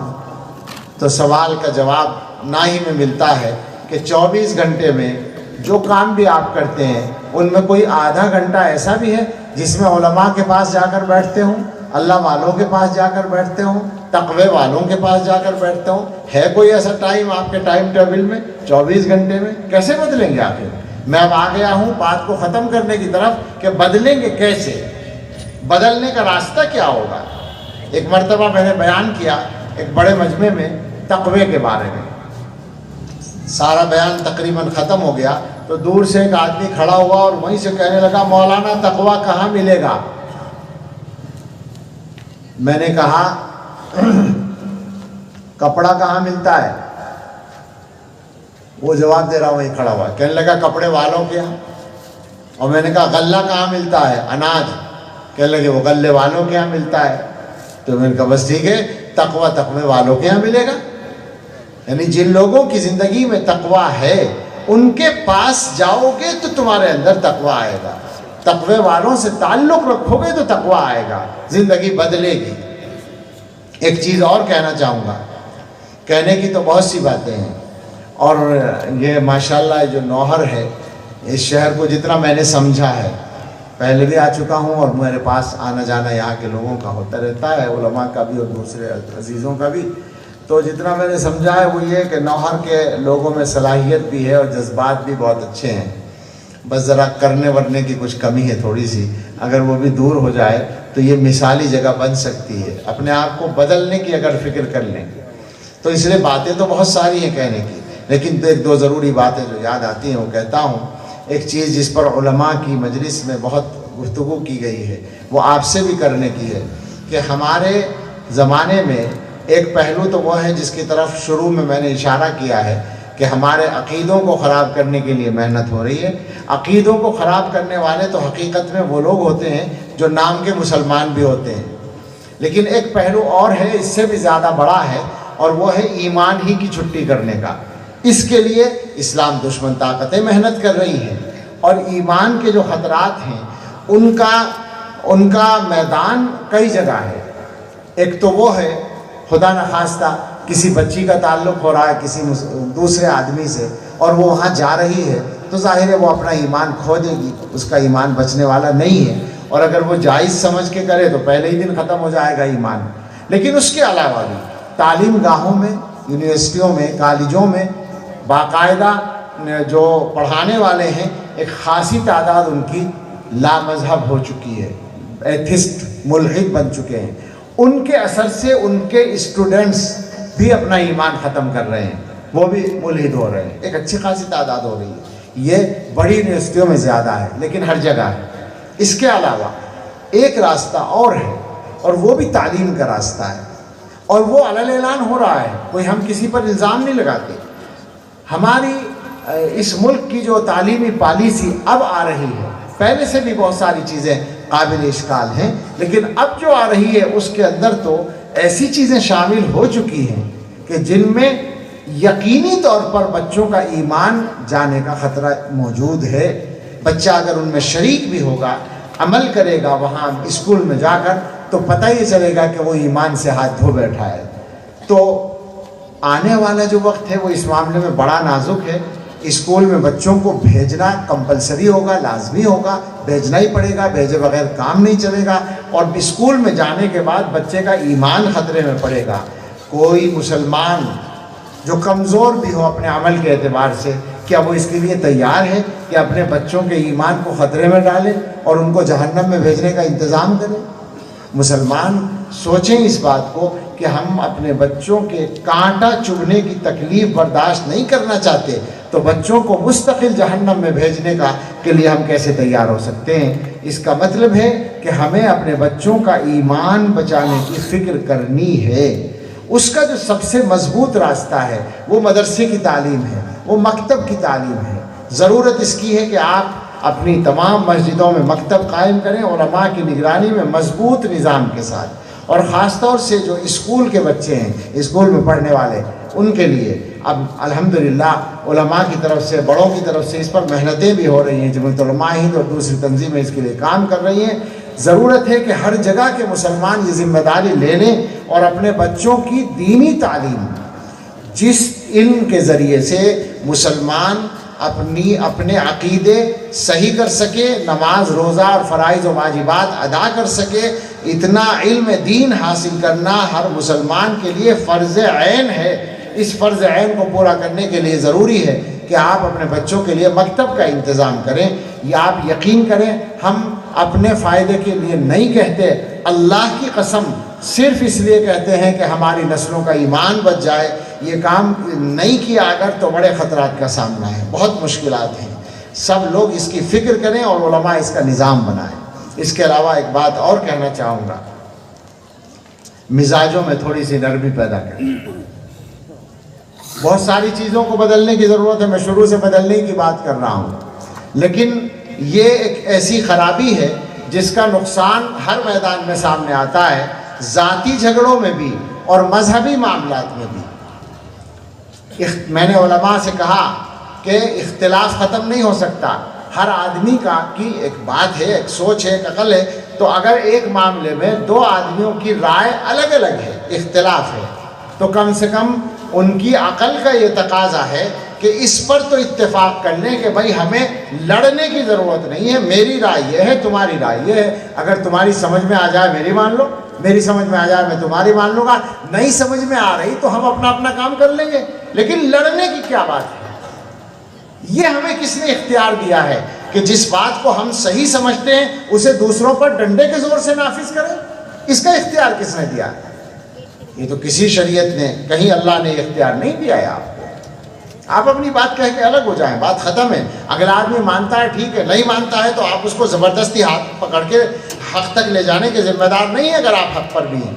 تو سوال کا جواب نہ ہی میں ملتا ہے کہ 24 گھنٹے میں جو کام بھی آپ کرتے ہیں ان میں کوئی آدھا گھنٹہ ایسا بھی ہے جس میں علماء کے پاس جا کر بیٹھتے ہوں، اللہ والوں کے پاس جا کر بیٹھتے ہوں، تقوی والوں کے پاس جا کر بیٹھتے ہوں؟ ہے کوئی ایسا ٹائم آپ کے ٹائم ٹیبل میں 24 گھنٹے میں؟ کیسے بدلیں گے آخر؟ میں اب آ گیا ہوں بات کو ختم کرنے کی طرف کہ بدلیں گے کیسے، بدلنے کا راستہ کیا ہوگا۔ ایک مرتبہ میں نے بیان کیا ایک بڑے مجمع میں تقوی کے بارے میں، سارا بیان تقریباً ختم ہو گیا تو دور سے ایک آدمی کھڑا ہوا اور وہیں سے کہنے لگا مولانا تقوی کہاں ملے گا؟ میں نے کہا کپڑا کہاں ملتا ہے؟ وہ جواب دے رہا وہیں کھڑا ہوا، کہنے لگا کپڑے والوں کے یہاں۔ اور میں نے کہا غلہ کہاں ملتا ہے؟ اناج۔ کہنے لگے وہ غلے والوں کے یہاں ملتا ہے۔ تو میں نے کہا بس ٹھیک ہے، تقوی والوں کے یہاں ملے گا۔ یعنی جن لوگوں کی زندگی میں تقوی ہے ان کے پاس جاؤ گے تو تمہارے اندر تقوی آئے گا، تقوی والوں سے تعلق رکھو گے تو تقوی آئے گا، زندگی بدلے گی۔ ایک چیز اور کہنا چاہوں گا، کہنے کی تو بہت سی باتیں ہیں، اور یہ ماشاءاللہ جو نوہر ہے اس شہر کو جتنا میں نے سمجھا ہے، پہلے بھی آ چکا ہوں اور میرے پاس آنا جانا یہاں کے لوگوں کا ہوتا رہتا ہے، علماء کا بھی اور دوسرے عزیزوں کا بھی، تو جتنا میں نے سمجھا ہے وہ یہ کہ نوہر کے لوگوں میں صلاحیت بھی ہے اور جذبات بھی بہت اچھے ہیں، بس ذرا کرنے ورنے کی کچھ کمی ہے تھوڑی سی، اگر وہ بھی دور ہو جائے تو یہ مثالی جگہ بن سکتی ہے۔ اپنے آپ کو بدلنے کی اگر فکر کر لیں تو اس لیے باتیں تو بہت ساری ہیں کہنے کی، لیکن 1-2 ضروری باتیں جو یاد آتی ہیں وہ کہتا ہوں۔ ایک چیز جس پر علماء کی مجلس میں بہت گفتگو کی گئی ہے وہ آپ سے بھی کرنے کی ہے کہ ہمارے زمانے میں ایک پہلو تو وہ ہے جس کی طرف شروع میں نے اشارہ کیا ہے کہ ہمارے عقیدوں کو خراب کرنے کے لیے محنت ہو رہی ہے۔ عقیدوں کو خراب کرنے والے تو حقیقت میں وہ لوگ ہوتے ہیں جو نام کے مسلمان بھی ہوتے ہیں، لیکن ایک پہلو اور ہے اس سے بھی زیادہ بڑا ہے، اور وہ ہے ایمان ہی کی چھٹی کرنے کا۔ اس کے لیے اسلام دشمن طاقتیں محنت کر رہی ہیں، اور ایمان کے جو خطرات ہیں ان کا میدان کئی جگہ ہے۔ ایک تو وہ ہے خدا نخواستہ کسی بچی کا تعلق ہو رہا ہے کسی دوسرے آدمی سے اور وہ وہاں جا رہی ہے تو ظاہر ہے وہ اپنا ایمان کھو دے گی، اس کا ایمان بچنے والا نہیں ہے، اور اگر وہ جائز سمجھ کے کرے تو پہلے ہی دن ختم ہو جائے گا ایمان۔ لیکن اس کے علاوہ بھی تعلیم گاہوں میں، یونیورسٹیوں میں، کالجوں میں باقاعدہ جو پڑھانے والے ہیں ایک خاصی تعداد ان کی لا مذہب ہو چکی ہے، ایتھسٹ، ملحد بن چکے ہیں۔ ان کے اثر سے ان کے اسٹوڈنٹس بھی اپنا ایمان ختم کر رہے ہیں، وہ بھی ملحد ہو رہے ہیں، ایک اچھی خاصی تعداد ہو رہی ہے۔ یہ بڑی یونیورسٹیوں میں زیادہ ہے لیکن ہر جگہ ہے۔ اس کے علاوہ ایک راستہ اور ہے، اور وہ بھی تعلیم کا راستہ ہے، اور وہ علی اعلان ہو رہا ہے، کوئی ہم کسی پر الزام نہیں لگاتے۔ ہماری اس ملک کی جو تعلیمی پالیسی اب آ رہی ہے، پہلے سے بھی بہت ساری چیزیں قابل اشکال ہیں، لیکن اب جو آ رہی ہے اس کے اندر تو ایسی چیزیں شامل ہو چکی ہیں کہ جن میں یقینی طور پر بچوں کا ایمان جانے کا خطرہ موجود ہے۔ بچہ اگر ان میں شریک بھی ہوگا، عمل کرے گا وہاں اسکول میں جا کر، تو پتہ ہی چلے گا کہ وہ ایمان سے ہاتھ دھو بیٹھا ہے۔ تو آنے والا جو وقت ہے وہ اس معاملے میں بڑا نازک ہے۔ اسکول میں بچوں کو بھیجنا کمپلسری ہوگا، لازمی ہوگا، بھیجنا ہی پڑے گا، بھیجے بغیر کام نہیں چلے گا، اور اسکول میں جانے کے بعد بچے کا ایمان خطرے میں پڑے گا۔ کوئی مسلمان جو کمزور بھی ہو اپنے عمل کے اعتبار سے، کیا وہ اس کے لیے تیار ہے کہ اپنے بچوں کے ایمان کو خطرے میں ڈالے اور ان کو جہنم میں بھیجنے کا انتظام کرے؟ مسلمان سوچیں اس بات کو کہ ہم اپنے بچوں کے کانٹا چبھنے کی تکلیف برداشت نہیں کرنا چاہتے، تو بچوں کو مستقل جہنم میں بھیجنے کے لیے ہم کیسے تیار ہو سکتے ہیں؟ اس کا مطلب ہے کہ ہمیں اپنے بچوں کا ایمان بچانے کی فکر کرنی ہے۔ اس کا جو سب سے مضبوط راستہ ہے وہ مدرسے کی تعلیم ہے، وہ مکتب کی تعلیم ہے۔ ضرورت اس کی ہے کہ آپ اپنی تمام مسجدوں میں مکتب قائم کریں، علماء کی نگرانی میں مضبوط نظام کے ساتھ، اور خاص طور سے جو اسکول کے بچے ہیں، اسکول میں پڑھنے والے، ان کے لیے اب الحمدللہ علماء کی طرف سے، بڑوں کی طرف سے اس پر محنتیں بھی ہو رہی ہیں۔ جمعیت علماء ہند اور دوسری تنظیمیں اس کے لیے کام کر رہی ہیں۔ ضرورت ہے کہ ہر جگہ کے مسلمان یہ ذمہ داری لے لیں اور اپنے بچوں کی دینی تعلیم، جس علم کے ذریعے سے مسلمان اپنے عقیدے صحیح کر سکے، نماز روزہ اور فرائض و واجبات ادا کر سکے، اتنا علم دین حاصل کرنا ہر مسلمان کے لیے فرض عین ہے۔ اس فرض عین کو پورا کرنے کے لیے ضروری ہے کہ آپ اپنے بچوں کے لیے مکتب کا انتظام کریں۔ یا آپ یقین کریں، ہم اپنے فائدے کے لیے نہیں کہتے، اللہ کی قسم صرف اس لیے کہتے ہیں کہ ہماری نسلوں کا ایمان بچ جائے۔ یہ کام نہیں کیا اگر تو بڑے خطرات کا سامنا ہے، بہت مشکلات ہیں۔ سب لوگ اس کی فکر کریں اور علماء اس کا نظام بنائیں۔ اس کے علاوہ ایک بات اور کہنا چاہوں گا، مزاجوں میں تھوڑی سی نرمی پیدا کریں۔ بہت ساری چیزوں کو بدلنے کی ضرورت ہے، میں شروع سے بدلنے کی بات کر رہا ہوں، لیکن یہ ایک ایسی خرابی ہے جس کا نقصان ہر میدان میں سامنے آتا ہے، ذاتی جھگڑوں میں بھی اور مذہبی معاملات میں بھی۔ میں نے علماء سے کہا کہ اختلاف ختم نہیں ہو سکتا، ہر آدمی کی ایک بات ہے، ایک سوچ ہے، ایک عقل ہے، تو اگر ایک معاملے میں دو آدمیوں کی رائے الگ الگ ہے، اختلاف ہے، تو کم سے کم ان کی عقل کا یہ تقاضا ہے کہ اس پر تو اتفاق کر لیں کہ بھائی ہمیں لڑنے کی ضرورت نہیں ہے، میری رائے یہ ہے، تمہاری رائے یہ ہے، اگر تمہاری سمجھ میں آ جائے میری مان لو، میری سمجھ میں آ جائے میں تمہاری مان لوں گا، نہیں سمجھ میں آ رہی تو ہم اپنا اپنا کام کر لیں گے، لیکن لڑنے کی کیا بات ہے؟ یہ ہمیں کس نے اختیار دیا ہے کہ جس بات کو ہم صحیح سمجھتے ہیں اسے دوسروں پر ڈنڈے کے زور سے نافذ کریں؟ اس کا اختیار کس نے دیا ہے؟ یہ تو کسی شریعت نے، کہیں اللہ نے اختیار نہیں دیا ہے آپ کو۔ آپ اپنی بات کہہ کے الگ ہو جائیں، بات ختم ہے۔ اگلا آدمی مانتا ہے ٹھیک ہے، نہیں مانتا ہے تو آپ اس کو زبردستی ہاتھ پکڑ کے حق تک لے جانے کے ذمہ دار نہیں ہیں اگر آپ حق پر بھی ہیں۔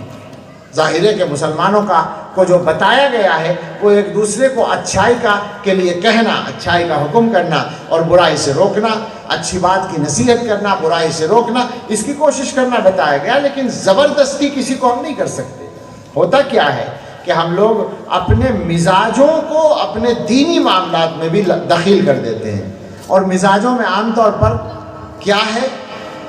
ظاہر ہے کہ مسلمانوں کو جو بتایا گیا ہے وہ ایک دوسرے کو اچھائی کے لیے کہنا، اچھائی کا حکم کرنا اور برائی سے روکنا، اچھی بات کی نصیحت کرنا، برائی سے روکنا، اس کی کوشش کرنا بتایا گیا، لیکن زبردستی کسی کو ہم نہیں کر سکتے۔ ہوتا کیا ہے کہ ہم لوگ اپنے مزاجوں کو اپنے دینی معاملات میں بھی دخیل کر دیتے ہیں، اور مزاجوں میں عام طور پر کیا ہے،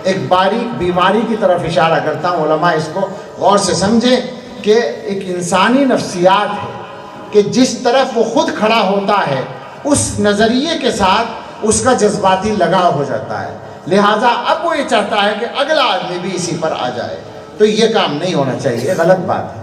ایک باریک بیماری کی طرف اشارہ کرتا ہوں، علماء اس کو غور سے سمجھیں کہ ایک انسانی نفسیات ہے کہ جس طرف وہ خود کھڑا ہوتا ہے اس نظریے کے ساتھ اس کا جذباتی لگاؤ ہو جاتا ہے، لہٰذا اب وہ یہ چاہتا ہے کہ اگلا آدمی بھی اسی پر آ جائے، تو یہ کام نہیں ہونا چاہیے، غلط بات ہے۔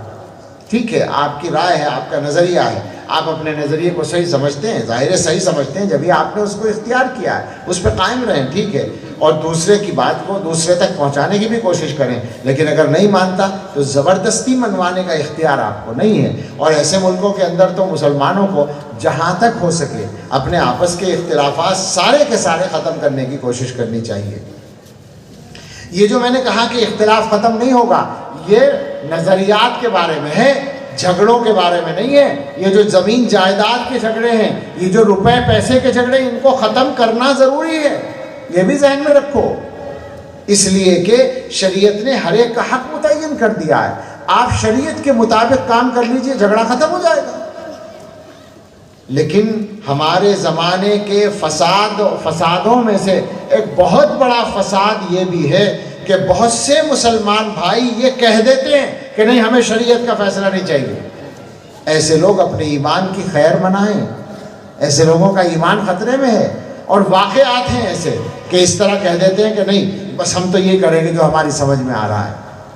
ٹھیک ہے، آپ کی رائے ہے، آپ کا نظریہ ہے، آپ اپنے نظریے کو صحیح سمجھتے ہیں، ظاہر ہے صحیح سمجھتے ہیں، جبھی آپ نے اس کو اختیار کیا ہے، اس پہ قائم رہیں، ٹھیک ہے، اور دوسرے کی بات کو دوسرے تک پہنچانے کی بھی کوشش کریں، لیکن اگر نہیں مانتا تو زبردستی منوانے کا اختیار آپ کو نہیں ہے۔ اور ایسے ملکوں کے اندر تو مسلمانوں کو جہاں تک ہو سکے اپنے آپس کے اختلافات سارے کے سارے ختم کرنے کی کوشش کرنی چاہیے۔ یہ جو میں نے کہا کہ اختلاف ختم نہیں ہوگا، یہ نظریات کے بارے میں ہے، جھگڑوں کے بارے میں نہیں ہے۔ یہ جو زمین جائیداد کے جھگڑے ہیں، یہ جو روپے پیسے کے جھگڑے، ان کو ختم کرنا ضروری ہے، یہ بھی ذہن میں رکھو۔ اس لیے کہ شریعت نے ہر ایک کا حق متعین کر دیا ہے، آپ شریعت کے مطابق کام کر لیجئے، جھگڑا ختم ہو جائے گا۔ لیکن ہمارے زمانے کے فسادوں میں سے ایک بہت بڑا فساد یہ بھی ہے کہ بہت سے مسلمان بھائی یہ کہہ دیتے ہیں کہ نہیں، ہمیں شریعت کا فیصلہ نہیں چاہیے۔ ایسے لوگ اپنے ایمان کی خیر منائیں، ایسے لوگوں کا ایمان خطرے میں ہے، اور واقعات ہیں ایسے کہ اس طرح کہہ دیتے ہیں کہ نہیں، بس ہم تو یہ کریں گے جو ہماری سمجھ میں آ رہا ہے۔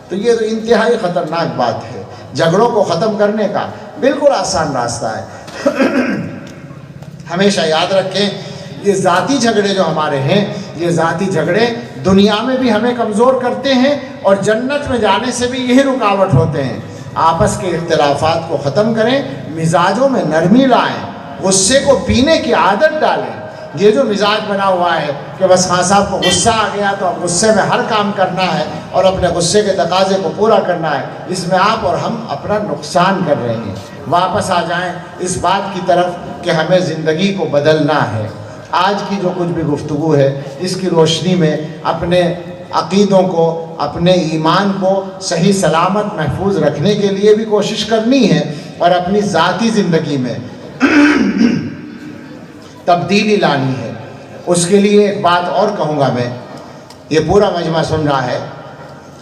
تو یہ تو انتہائی خطرناک بات ہے۔ جھگڑوں کو ختم کرنے کا بالکل آسان راستہ ہے۔ ہمیشہ یاد رکھیں، یہ ذاتی جھگڑے جو ہمارے ہیں، یہ ذاتی جھگڑے دنیا میں بھی ہمیں کمزور کرتے ہیں اور جنت میں جانے سے بھی یہی رکاوٹ ہوتے ہیں۔ آپس کے اختلافات کو ختم کریں، مزاجوں میں نرمی لائیں، غصے کو پینے کی عادت ڈالیں۔ یہ جو مزاج بنا ہوا ہے کہ بس خان صاحب کو غصہ آ گیا تو اب غصے میں ہر کام کرنا ہے اور اپنے غصے کے تقاضے کو پورا کرنا ہے، اس میں آپ اور ہم اپنا نقصان کر رہے ہیں۔ واپس آ جائیں اس بات کی طرف کہ ہمیں زندگی کو بدلنا ہے۔ آج کی جو کچھ بھی گفتگو ہے، اس کی روشنی میں اپنے عقیدوں کو، اپنے ایمان کو صحیح سلامت محفوظ رکھنے کے لیے بھی کوشش کرنی ہے، اور اپنی ذاتی زندگی میں تبدیلی لانی ہے۔ اس کے لیے ایک بات اور کہوں گا میں، یہ پورا مجمع سن رہا ہے،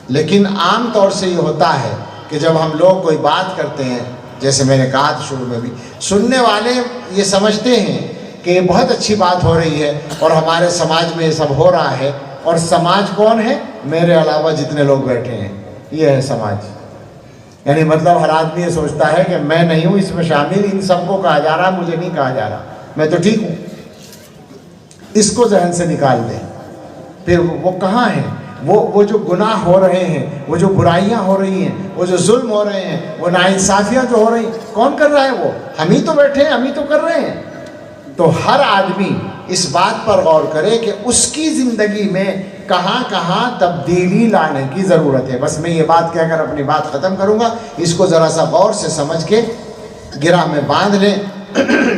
لیکن عام طور سے یہ ہوتا ہے کہ جب ہم لوگ کوئی بات کرتے ہیں، جیسے میں نے کہا تھا شروع میں بھی، سننے والے یہ سمجھتے ہیں کہ یہ بہت اچھی بات ہو رہی ہے اور ہمارے سماج میں یہ سب ہو رہا ہے، اور سماج کون ہے؟ میرے علاوہ جتنے لوگ بیٹھے ہیں، یہ ہے سماج۔ یعنی مطلب ہر آدمی یہ سوچتا ہے کہ میں نہیں ہوں اس میں شامل، ان سب کو کہا جا رہا، مجھے نہیں کہا جا رہا، میں تو ٹھیک ہوں۔ اس کو ذہن سے نکال دیں۔ پھر وہ کہاں ہیں؟ وہ جو گناہ ہو رہے ہیں، وہ جو برائیاں ہو رہی ہیں، وہ جو ظلم ہو رہے ہیں، وہ ناانصافیاں جو ہو رہی ہیں، کون کر رہا ہے؟ وہ ہم ہی تو بیٹھے ہیں، ہم ہی تو کر رہے ہیں۔ تو ہر آدمی اس بات پر غور کرے کہ اس کی زندگی میں کہاں کہاں تبدیلی لانے کی ضرورت ہے۔ بس میں یہ بات کہہ کر اپنی بات ختم کروں گا، اس کو ذرا سا غور سے سمجھ کے گرہ میں باندھ لیں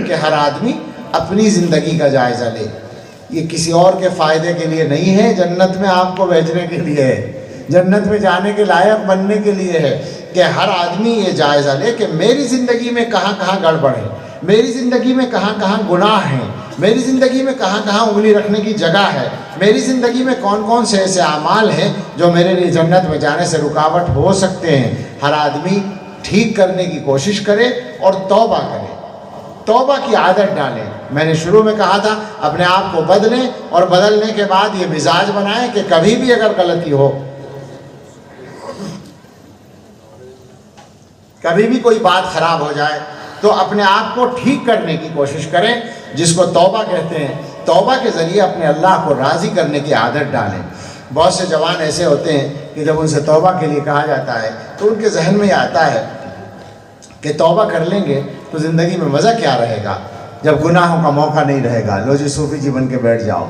کہ ہر آدمی اپنی زندگی کا جائزہ لے۔ یہ کسی اور کے فائدے کے لیے نہیں ہے، جنت میں آپ کو بھیجنے کے لیے ہے، جنت میں جانے کے لائق بننے کے لیے ہے کہ ہر آدمی یہ جائزہ لے کہ میری زندگی میں کہاں کہاں گڑبڑ ہے، میری زندگی میں کہاں کہاں گناہ ہیں، میری زندگی میں کہاں کہاں انگلی رکھنے کی جگہ ہے، میری زندگی میں کون کون سے ایسے اعمال ہیں جو میرے لیے جنت میں جانے سے رکاوٹ ہو سکتے ہیں۔ ہر آدمی ٹھیک کرنے کی کوشش کرے اور توبہ کرے، توبہ کی عادت ڈالیں۔ میں نے شروع میں کہا تھا اپنے آپ کو بدلیں، اور بدلنے کے بعد یہ مزاج بنائیں کہ کبھی بھی اگر غلطی ہو، کبھی بھی کوئی بات خراب ہو جائے تو اپنے آپ کو ٹھیک کرنے کی کوشش کریں، جس کو توبہ کہتے ہیں۔ توبہ کے ذریعے اپنے اللہ کو راضی کرنے کی عادت ڈالیں۔ بہت سے جوان ایسے ہوتے ہیں کہ جب ان سے توبہ کے لیے کہا جاتا ہے تو ان کے ذہن میں یہ آتا ہے کہ توبہ کر لیں گے تو زندگی میں مزہ کیا رہے گا جب گناہوں کا موقع نہیں رہے گا، لو جی صوفی جی بن کے بیٹھ جاؤ۔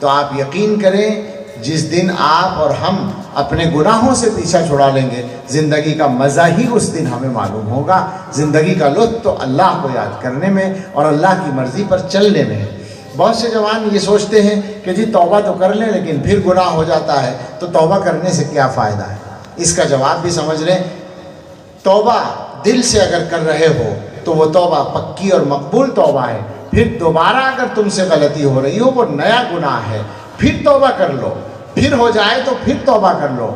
تو آپ یقین کریں، جس دن آپ اور ہم اپنے گناہوں سے پیچھا چھڑا لیں گے، زندگی کا مزہ ہی اس دن ہمیں معلوم ہوگا۔ زندگی کا لطف تو اللہ کو یاد کرنے میں اور اللہ کی مرضی پر چلنے میں ہے۔ بہت سے جوان یہ سوچتے ہیں کہ جی توبہ تو کر لیں لیکن پھر گناہ ہو جاتا ہے، تو توبہ کرنے سے کیا فائدہ ہے؟ اس کا جواب بھی سمجھ لیں۔ توبہ دل سے اگر کر رہے ہو تو وہ توبہ پکی اور مقبول توبہ ہے۔ پھر دوبارہ اگر تم سے غلطی ہو رہی ہو، وہ نیا گناہ ہے، پھر توبہ کر لو، پھر ہو جائے تو پھر توبہ کر لو۔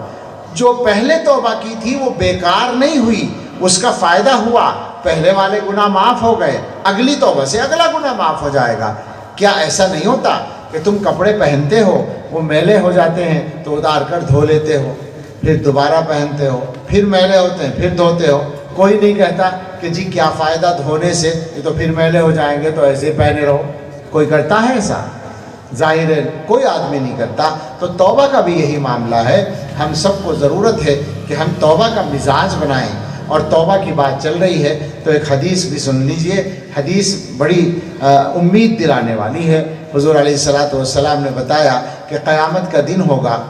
جو پہلے توبہ کی تھی وہ بیکار نہیں ہوئی، اس کا فائدہ ہوا، پہلے والے گناہ معاف ہو گئے، اگلی توبہ سے اگلا گناہ معاف ہو جائے گا۔ کیا ایسا نہیں ہوتا کہ تم کپڑے پہنتے ہو، وہ میلے ہو جاتے ہیں تو اتار کر دھو لیتے ہو، پھر دوبارہ پہنتے ہو، پھر میلے ہوتے ہیں پھر دھوتے ہو؟ کوئی نہیں کہتا کہ جی کیا فائدہ دھونے سے، یہ تو پھر میلے ہو جائیں گے تو ایسے ہی پہنے رہو۔ کوئی کرتا ہے ایسا؟ ظاہر ہے کوئی آدمی نہیں کرتا۔ تو توبہ کا بھی یہی معاملہ ہے، ہم سب کو ضرورت ہے کہ ہم توبہ کا مزاج بنائیں۔ اور توبہ کی بات چل رہی ہے تو ایک حدیث بھی سن لیجئے، حدیث بڑی امید دلانے والی ہے۔ حضور علیہ الصلوۃ والسلام نے بتایا کہ قیامت کا دن ہوگا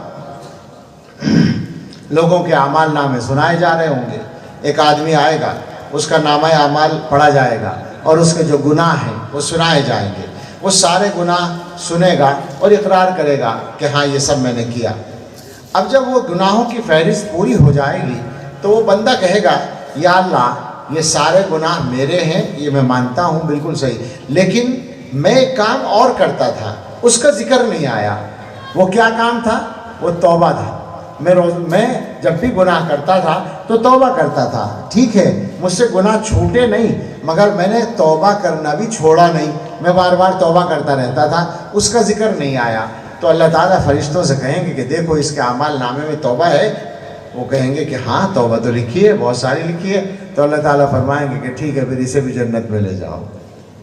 لوگوں کے اعمال نامے سنائے جا رہے ہوں گے. ایک آدمی آئے گا، اس کا نامہ اعمال پڑھا جائے گا اور اس کے جو گناہ ہیں وہ سنائے جائیں گے. وہ سارے گناہ سنے گا اور اقرار کرے گا کہ ہاں یہ سب میں نے کیا. اب جب وہ گناہوں کی فہرست پوری ہو جائے گی تو وہ بندہ کہے گا یا اللہ یہ سارے گناہ میرے ہیں، یہ میں مانتا ہوں بالکل صحیح، لیکن میں ایک کام اور کرتا تھا، اس کا ذکر نہیں آیا. وہ کیا کام تھا؟ وہ توبہ تھا. میں جب بھی گناہ کرتا تھا تو توبہ کرتا تھا. ٹھیک ہے، مجھ سے گناہ چھوٹے نہیں، مگر میں نے توبہ کرنا بھی چھوڑا نہیں، میں بار بار توبہ کرتا رہتا تھا، اس کا ذکر نہیں آیا. تو اللہ تعالیٰ فرشتوں سے کہیں گے کہ دیکھو اس کے اعمال نامے میں توبہ ہے. وہ کہیں گے کہ ہاں توبہ تو لکھی ہے، بہت ساری لکھی ہے. تو اللہ تعالیٰ فرمائیں گے کہ ٹھیک ہے پھر اسے بھی جنت میں لے جاؤ.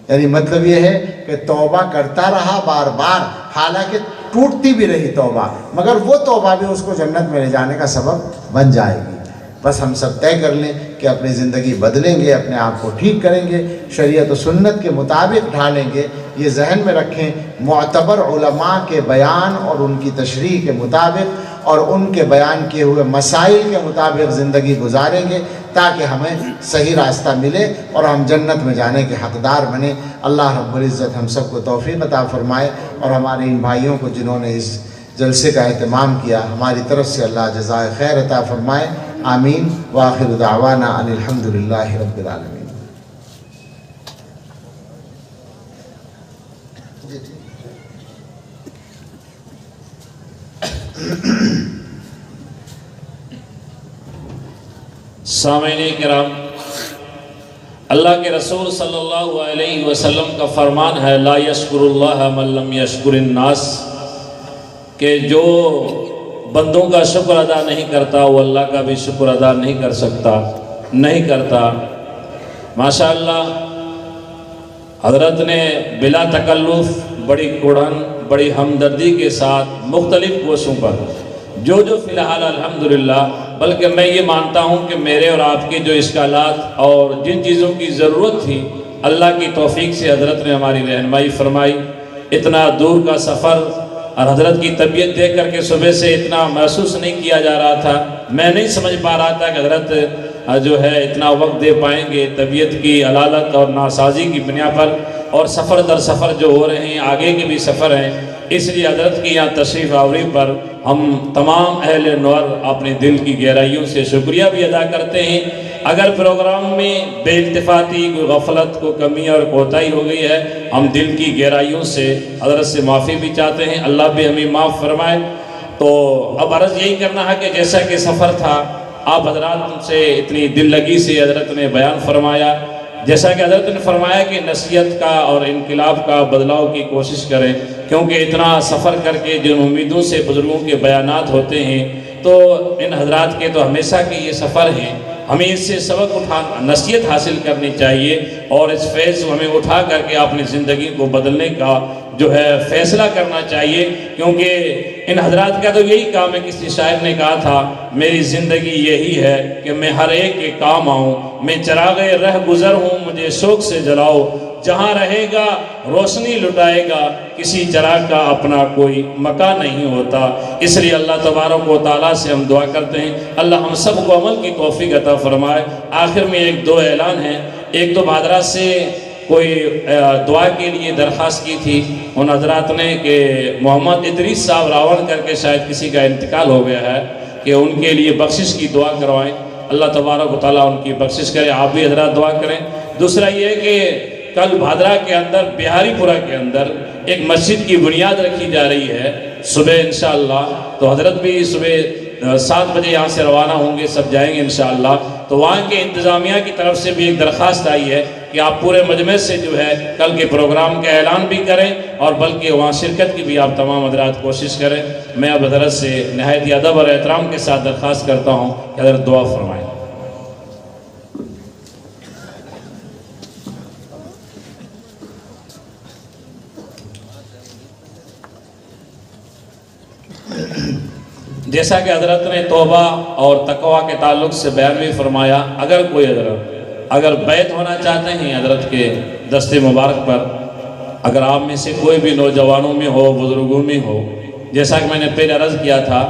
یعنی مطلب یہ ہے کہ توبہ کرتا رہا بار بار، حالانکہ ٹوٹتی بھی رہی توبہ، مگر وہ توبہ بھی اس کو جنت میں لے جانے کا سبب بن جائے گی. بس ہم سب طے کر لیں کہ اپنی زندگی بدلیں گے، اپنے آپ کو ٹھیک کریں گے، شریعت و سنت کے مطابق ڈھالیں گے. یہ ذہن میں رکھیں، معتبر علماء کے بیان اور ان کی تشریح کے مطابق اور ان کے بیان کیے ہوئے مسائل کے مطابق زندگی گزاریں گے تاکہ ہمیں صحیح راستہ ملے اور ہم جنت میں جانے کے حقدار بنیں. اللہ رب العزت ہم سب کو توفیق عطا فرمائے اور ہمارے ان بھائیوں کو جنہوں نے اس جلسے کا اہتمام کیا ہماری طرف سے اللہ جزائے خیر عطا فرمائے. آمین. وآخر دعوانا ان الحمدللہ رب العالمین. سامعین کرام، اللہ کے رسول صلی اللہ علیہ وسلم کا فرمان ہے لا یشکر اللہ من لم یشکر الناس، کہ جو بندوں کا شکر ادا نہیں کرتا وہ اللہ کا بھی شکر ادا نہیں کر سکتا، نہیں کرتا. ماشاءاللہ حضرت نے بلا تکلف، بڑی کڑھن، بڑی ہمدردی کے ساتھ مختلف کوششوں پر جو فی الحال الحمدللہ، بلکہ میں یہ مانتا ہوں کہ میرے اور آپ کے جو اشکالات اور جن چیزوں کی ضرورت تھی اللہ کی توفیق سے حضرت نے ہماری رہنمائی فرمائی. اتنا دور کا سفر اور حضرت کی طبیعت دیکھ کر کے صبح سے اتنا محسوس نہیں کیا جا رہا تھا، میں نہیں سمجھ پا رہا تھا کہ حضرت جو ہے اتنا وقت دے پائیں گے. طبیعت کی علالت اور ناسازی کی بنا پر اور سفر در سفر جو ہو رہے ہیں، آگے کے بھی سفر ہیں، اس لیے حضرت کی یہاں تشریف آوری پر ہم تمام اہل نور اپنے دل کی گہرائیوں سے شکریہ بھی ادا کرتے ہیں. اگر پروگرام میں بے التفاتی، کوئی غفلت، کوئی کمی اور کوتاہی ہو گئی ہے، ہم دل کی گہرائیوں سے حضرت سے معافی بھی چاہتے ہیں، اللہ بھی ہمیں معاف فرمائے. تو اب عرض یہی کرنا ہے کہ جیسا کہ سفر تھا، آپ حضرات سے اتنی دل لگی سے حضرت نے بیان فرمایا. جیسا کہ حضرت نے فرمایا کہ نصیحت کا اور انقلاب کا بدلاؤ کی کوشش کریں، کیونکہ اتنا سفر کر کے جن امیدوں سے بزرگوں کے بیانات ہوتے ہیں، تو ان حضرات کے تو ہمیشہ کے یہ سفر ہیں، ہمیں اس سے سبق نصیحت حاصل کرنی چاہیے اور اس فیض کو ہمیں اٹھا کر کے اپنی زندگی کو بدلنے کا جو ہے فیصلہ کرنا چاہیے. کیونکہ ان حضرات کا تو یہی کام ہے. کسی شاعر نے کہا تھا میری زندگی یہی ہے کہ میں ہر ایک کے کام آؤں، میں چراغ رہ گزر ہوں، مجھے شوق سے جلاؤ، جہاں رہے گا روشنی لٹائے گا، کسی چراغ کا اپنا کوئی مکان نہیں ہوتا. اس لیے اللہ تبارک و تعالیٰ سے ہم دعا کرتے ہیں اللہ ہم سب کو عمل کی توفیق عطا فرمائے. آخر میں ایک دو اعلان ہیں. ایک تو بھادرہ سے کوئی دعا کے لیے درخواست کی تھی ان حضرات نے کہ محمد ادریس صاحب راون کر کے شاید کسی کا انتقال ہو گیا ہے، کہ ان کے لیے بخشش کی دعا کروائیں. اللہ تبارک و تعالیٰ ان کی بخشش کرے، آپ بھی حضرات دعا کریں. دوسرا یہ ہے کہ کل بھادرہ کے اندر بہاری پورہ کے اندر ایک مسجد کی بنیاد رکھی جا رہی ہے صبح انشاءاللہ. تو حضرت بھی صبح 7 بجے یہاں سے روانہ ہوں گے، سب جائیں گے انشاءاللہ. تو وہاں کے انتظامیہ کی طرف سے بھی ایک درخواست آئی ہے کہ آپ پورے مجمع سے جو ہے کل کے پروگرام کا اعلان بھی کریں اور بلکہ وہاں شرکت کی بھی آپ تمام حضرات کوشش کریں. میں اب حضرت سے نہایت ادب اور احترام کے ساتھ درخواست کرتا ہوں کہ حضرت دعا فرمائیں. جیسا کہ حضرت نے توبہ اور تقوی کے تعلق سے بیان بھی فرمایا، اگر کوئی حضرت اگر بیعت ہونا چاہتے ہیں حضرت کے دست مبارک پر، اگر آپ میں سے کوئی بھی نوجوانوں میں ہو، بزرگوں میں ہو، جیسا کہ میں نے پہلے عرض کیا تھا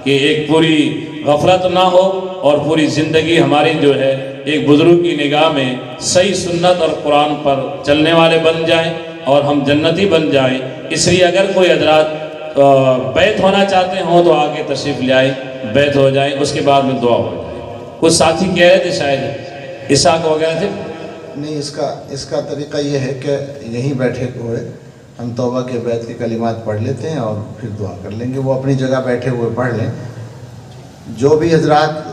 کہ ایک پوری غفلت نہ ہو اور پوری زندگی ہماری جو ہے ایک بزرگ کی نگاہ میں صحیح سنت اور قرآن پر چلنے والے بن جائیں اور ہم جنتی بن جائیں۔ اس لیے اگر کوئی حضرات بیعت ہونا چاہتے ہوں تو آگے تشریف لے آئیں، بیعت ہو جائیں، اس کے بعد میں دعا ہو جائے۔ کچھ ساتھی کہہ رہے تھے شاید اسحاق وغیرہ تھے۔ نہیں، اس کا طریقہ یہ ہے کہ یہیں بیٹھے ہوئے ہم توبہ کے بیعت کے کلمات پڑھ لیتے ہیں اور پھر دعا کر لیں گے۔ وہ اپنی جگہ بیٹھے ہوئے پڑھ لیں۔ جو بھی حضرات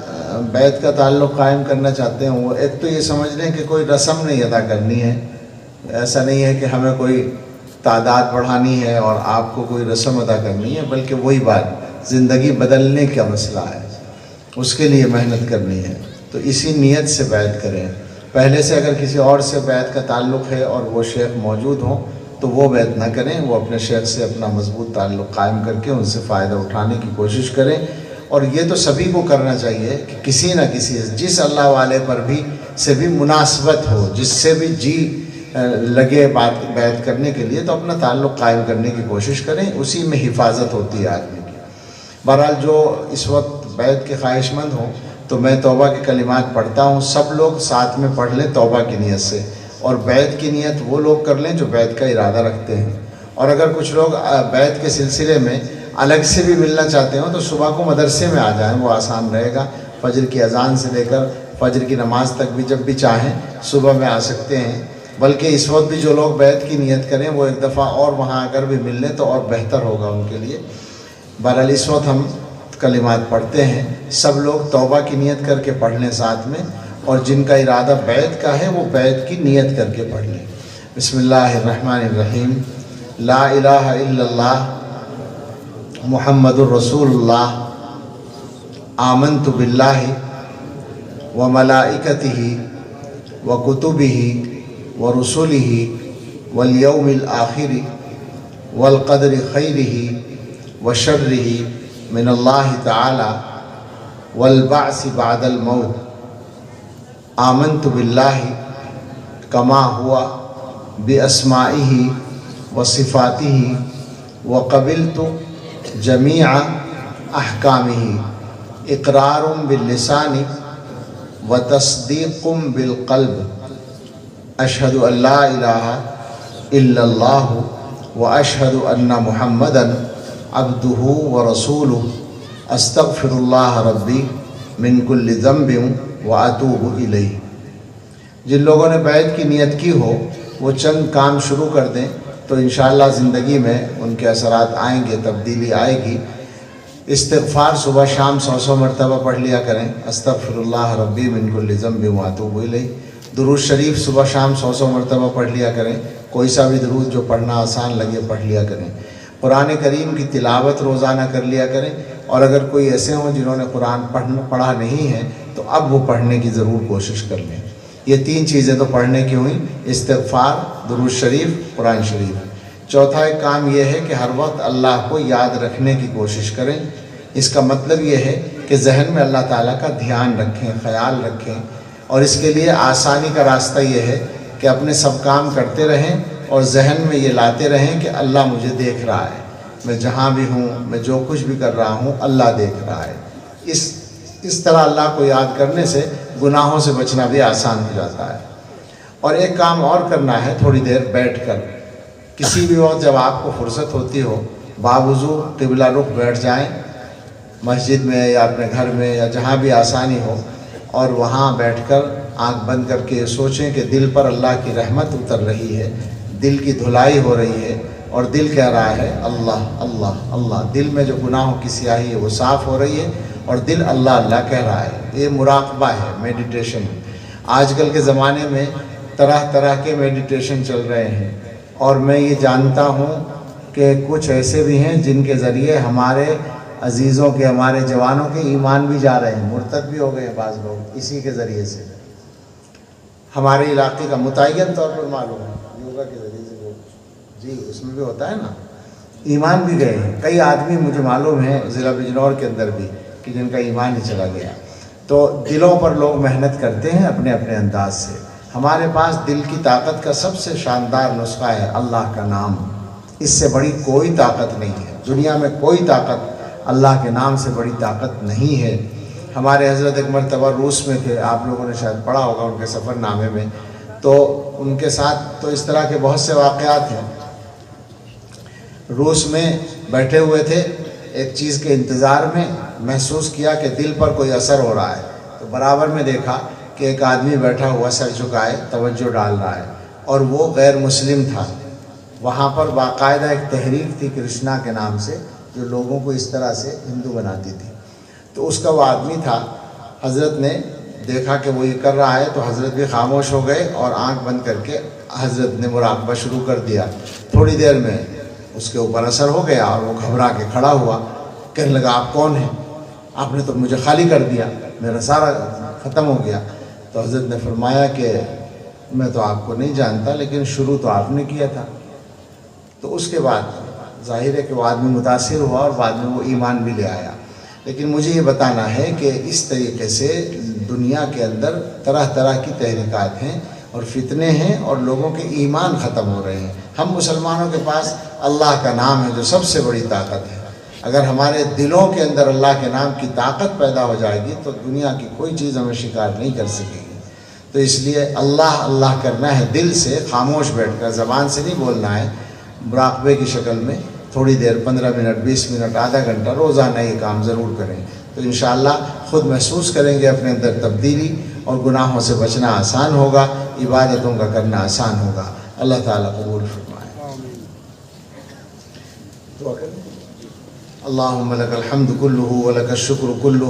بیعت کا تعلق قائم کرنا چاہتے ہیں وہ ایک تو یہ سمجھ لیں کہ کوئی رسم نہیں ادا کرنی ہے، ایسا نہیں ہے کہ ہمیں کوئی تعداد بڑھانی ہے اور آپ کو کوئی رسم ادا کرنی ہے، بلکہ وہی بات زندگی بدلنے کا مسئلہ ہے، اس کے لیے محنت کرنی ہے، تو اسی نیت سے بیعت کریں۔ پہلے سے اگر کسی اور سے بیعت کا تعلق ہے اور وہ شیخ موجود ہوں تو وہ بیعت نہ کریں، وہ اپنے شیخ سے اپنا مضبوط تعلق قائم کر کے ان سے فائدہ اٹھانے کی کوشش کریں۔ اور یہ تو سبھی کو کرنا چاہیے کہ کسی نہ کسی جس اللہ والے پر بھی سے بھی مناسبت ہو، جس سے بھی جی لگے بیعت کرنے کے لیے، تو اپنا تعلق قائم کرنے کی کوشش کریں، اسی میں حفاظت ہوتی ہے آدمی کی۔ بہرحال جو اس وقت بیعت کے خواہش مند ہوں تو میں توبہ کے کلمات پڑھتا ہوں، سب لوگ ساتھ میں پڑھ لیں توبہ کی نیت سے، اور بیعت کی نیت وہ لوگ کر لیں جو بیعت کا ارادہ رکھتے ہیں۔ اور اگر کچھ لوگ بیعت کے سلسلے میں الگ سے بھی ملنا چاہتے ہوں تو صبح کو مدرسے میں آ جائیں، وہ آسان رہے گا۔ فجر کی اذان سے لے کر فجر کی نماز تک بھی جب بھی چاہیں صبح میں آ سکتے ہیں، بلکہ اس وقت بھی جو لوگ بیعت کی نیت کریں وہ ایک دفعہ اور وہاں اگر بھی مل لیں تو اور بہتر ہوگا ان کے لیے۔ بہرحال اس وقت ہم کلمات پڑھتے ہیں، سب لوگ توبہ کی نیت کر کے پڑھ لیں ساتھ میں، اور جن کا ارادہ بیعت کا ہے وہ بیعت کی نیت کر کے پڑھ لیں۔ بسم اللہ الرحمن الرحیم۔ لا الہ الا اللہ محمد الرسول اللہ، آمنت باللہ وملائکتہ وکتبہ ورسلہ والیوم الآخر والقدر خیرہ وشرہ من اللہ تعالی والبعث بعد الموت۔ آمنت باللہ کما ہوا باسمائہ وصفاتہ وقبلت جمیع احکامہ، اقرار باللسان وتصدیق بالقلب، اشہد ان لا الہ الا اللہ واشہد ان محمدا عبدہ ورسولہ، استغفر اللہ ربی من کل ذنب واتوب الیہ۔ جن لوگوں نے بیعت کی نیت کی ہو وہ چند کام شروع کر دیں تو انشاءاللہ زندگی میں ان کے اثرات آئیں گے، تبدیلی آئے گی۔ استغفار صبح شام 100 مرتبہ پڑھ لیا کریں، استغفر اللہ ربی من کل ذنب واتوب الیہ۔ درود شریف صبح شام 100 مرتبہ پڑھ لیا کریں، کوئی سا بھی درود جو پڑھنا آسان لگے پڑھ لیا کریں۔ قرآن کریم کی تلاوت روزانہ کر لیا کریں، اور اگر کوئی ایسے ہوں جنہوں نے قرآن پڑھا نہیں ہے تو اب وہ پڑھنے کی ضرور کوشش کر لیں۔ یہ 3 چیزیں تو پڑھنے کی ہوئیں، استغفار، درود شریف، قرآن شریف۔ چوتھا ایک کام یہ ہے کہ ہر وقت اللہ کو یاد رکھنے کی کوشش کریں۔ اس کا مطلب یہ ہے کہ ذہن میں اللہ تعالیٰ کا دھیان رکھیں، خیال رکھیں، اور اس کے لیے آسانی کا راستہ یہ ہے کہ اپنے سب کام کرتے رہیں اور ذہن میں یہ لاتے رہیں کہ اللہ مجھے دیکھ رہا ہے، میں جہاں بھی ہوں، میں جو کچھ بھی کر رہا ہوں اللہ دیکھ رہا ہے۔ اس طرح اللہ کو یاد کرنے سے گناہوں سے بچنا بھی آسان ہو جاتا ہے۔ اور ایک کام اور کرنا ہے، تھوڑی دیر بیٹھ کر کسی بھی وقت جب آپ کو فرصت ہوتی ہو باوضو قبلہ رخ بیٹھ جائیں، مسجد میں یا اپنے گھر میں یا جہاں بھی آسانی ہو، اور وہاں بیٹھ کر آنکھ بند کر کے سوچیں کہ دل پر اللہ کی رحمت اتر رہی ہے، دل کی دھلائی ہو رہی ہے، اور دل کہہ رہا ہے اللہ اللہ اللہ۔ دل میں جو گناہوں کی سیاہی ہے وہ صاف ہو رہی ہے اور دل اللہ اللہ کہہ رہا ہے۔ یہ مراقبہ ہے، میڈیٹیشن ہے۔ آج کل کے زمانے میں طرح طرح کے میڈیٹیشن چل رہے ہیں، اور میں یہ جانتا ہوں کہ کچھ ایسے بھی ہیں جن کے ذریعے ہمارے عزیزوں کے، ہمارے جوانوں کے ایمان بھی جا رہے ہیں، مرتد بھی ہو گئے ہیں بعض لوگ اسی کے ذریعے سے۔ ہمارے علاقے کا متعین طور پر معلوم ہے، یوگا کے ذریعے سے وہ جی اس میں بھی ہوتا ہے نا، ایمان بھی گئے ہیں۔ کئی آدمی مجھے معلوم ہے ضلع بجنور کے اندر بھی کہ جن کا ایمان ہی چلا گیا۔ تو دلوں پر لوگ محنت کرتے ہیں اپنے اپنے انداز سے۔ ہمارے پاس دل کی طاقت کا سب سے شاندار نسخہ ہے اللہ کا نام۔ اس سے بڑی کوئی طاقت نہیں ہے دنیا میں، کوئی طاقت اللہ کے نام سے بڑی طاقت نہیں ہے۔ ہمارے حضرت ایک مرتبہ روس میں تھے، آپ لوگوں نے شاید پڑھا ہوگا ان کے سفر نامے میں، تو ان کے ساتھ تو اس طرح کے بہت سے واقعات ہیں۔ روس میں بیٹھے ہوئے تھے، ایک چیز کے انتظار میں محسوس کیا کہ دل پر کوئی اثر ہو رہا ہے، تو برابر میں دیکھا کہ ایک آدمی بیٹھا ہوا سر جھکائے توجہ ڈال رہا ہے، اور وہ غیر مسلم تھا۔ وہاں پر باقاعدہ ایک تحریک تھی کرشنا کے نام سے، جو لوگوں کو اس طرح سے ہندو بناتی تھی۔ تو اس کا وہ آدمی تھا، حضرت نے دیکھا کہ وہ یہ کر رہا ہے تو حضرت بھی خاموش ہو گئے اور آنکھ بند کر کے حضرت نے مراقبہ شروع کر دیا۔ تھوڑی دیر میں اس کے اوپر اثر ہو گیا اور وہ گھبرا کے کھڑا ہوا، کہنے لگا آپ کون ہیں؟ آپ نے تو مجھے خالی کر دیا، میرا سارا ختم ہو گیا۔ تو حضرت نے فرمایا کہ میں تو آپ کو نہیں جانتا، لیکن شروع تو آپ نے کیا تھا۔ تو اس کے بعد ظاہر ہے کہ وہ آدمی متاثر ہوا اور بعد میں وہ ایمان بھی لے آیا۔ لیکن مجھے یہ بتانا ہے کہ اس طریقے سے دنیا کے اندر طرح طرح کی تحریکات ہیں اور فتنے ہیں اور لوگوں کے ایمان ختم ہو رہے ہیں۔ ہم مسلمانوں کے پاس اللہ کا نام ہے جو سب سے بڑی طاقت ہے۔ اگر ہمارے دلوں کے اندر اللہ کے نام کی طاقت پیدا ہو جائے گی تو دنیا کی کوئی چیز ہمیں شکار نہیں کر سکے گی۔ تو اس لیے اللہ اللہ کرنا ہے دل سے، خاموش بیٹھ کر، زبان سے نہیں بولنا ہے، مراقبے کی شکل میں تھوڑی دیر 15 منٹ 20 منٹ آدھا گھنٹہ روزانہ یہ کام ضرور کریں، تو انشاءاللہ خود محسوس کریں گے اپنے اندر تبدیلی، اور گناہوں سے بچنا آسان ہوگا، عبادتوں کا کرنا آسان ہوگا۔ اللہ تعالیٰ قبول فرمائے۔ دعا کریں۔ اللہم لک الحمد کلہ ولک الشکر کلہ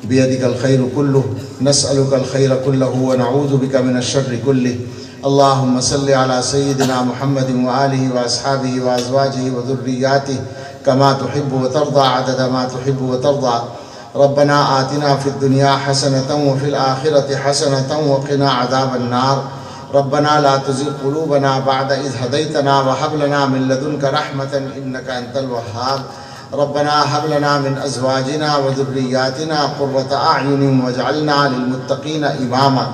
بیدک الخیر کلہ نسألک الخیر کلہ ونعوذ بک من الشر کلہ۔ اللہم صلی علی سیدنا محمد وآلہ واصحابہ وازواجہ وذریاتہ کما تحب وترضى عدد ما تحب وترضى۔ ربنا آتنا فی الدنیا حسنة وفی الآخرة حسنة وقنا عذاب النار۔ ربنا لا تزغ قلوبنا بعد إذ هديتنا وهب لنا من لدنك رحمة إنك أنت الوهاب۔ ربنا هب لنا من أزواجنا وذرياتنا قرة أعين واجعلنا للمتقين إماما۔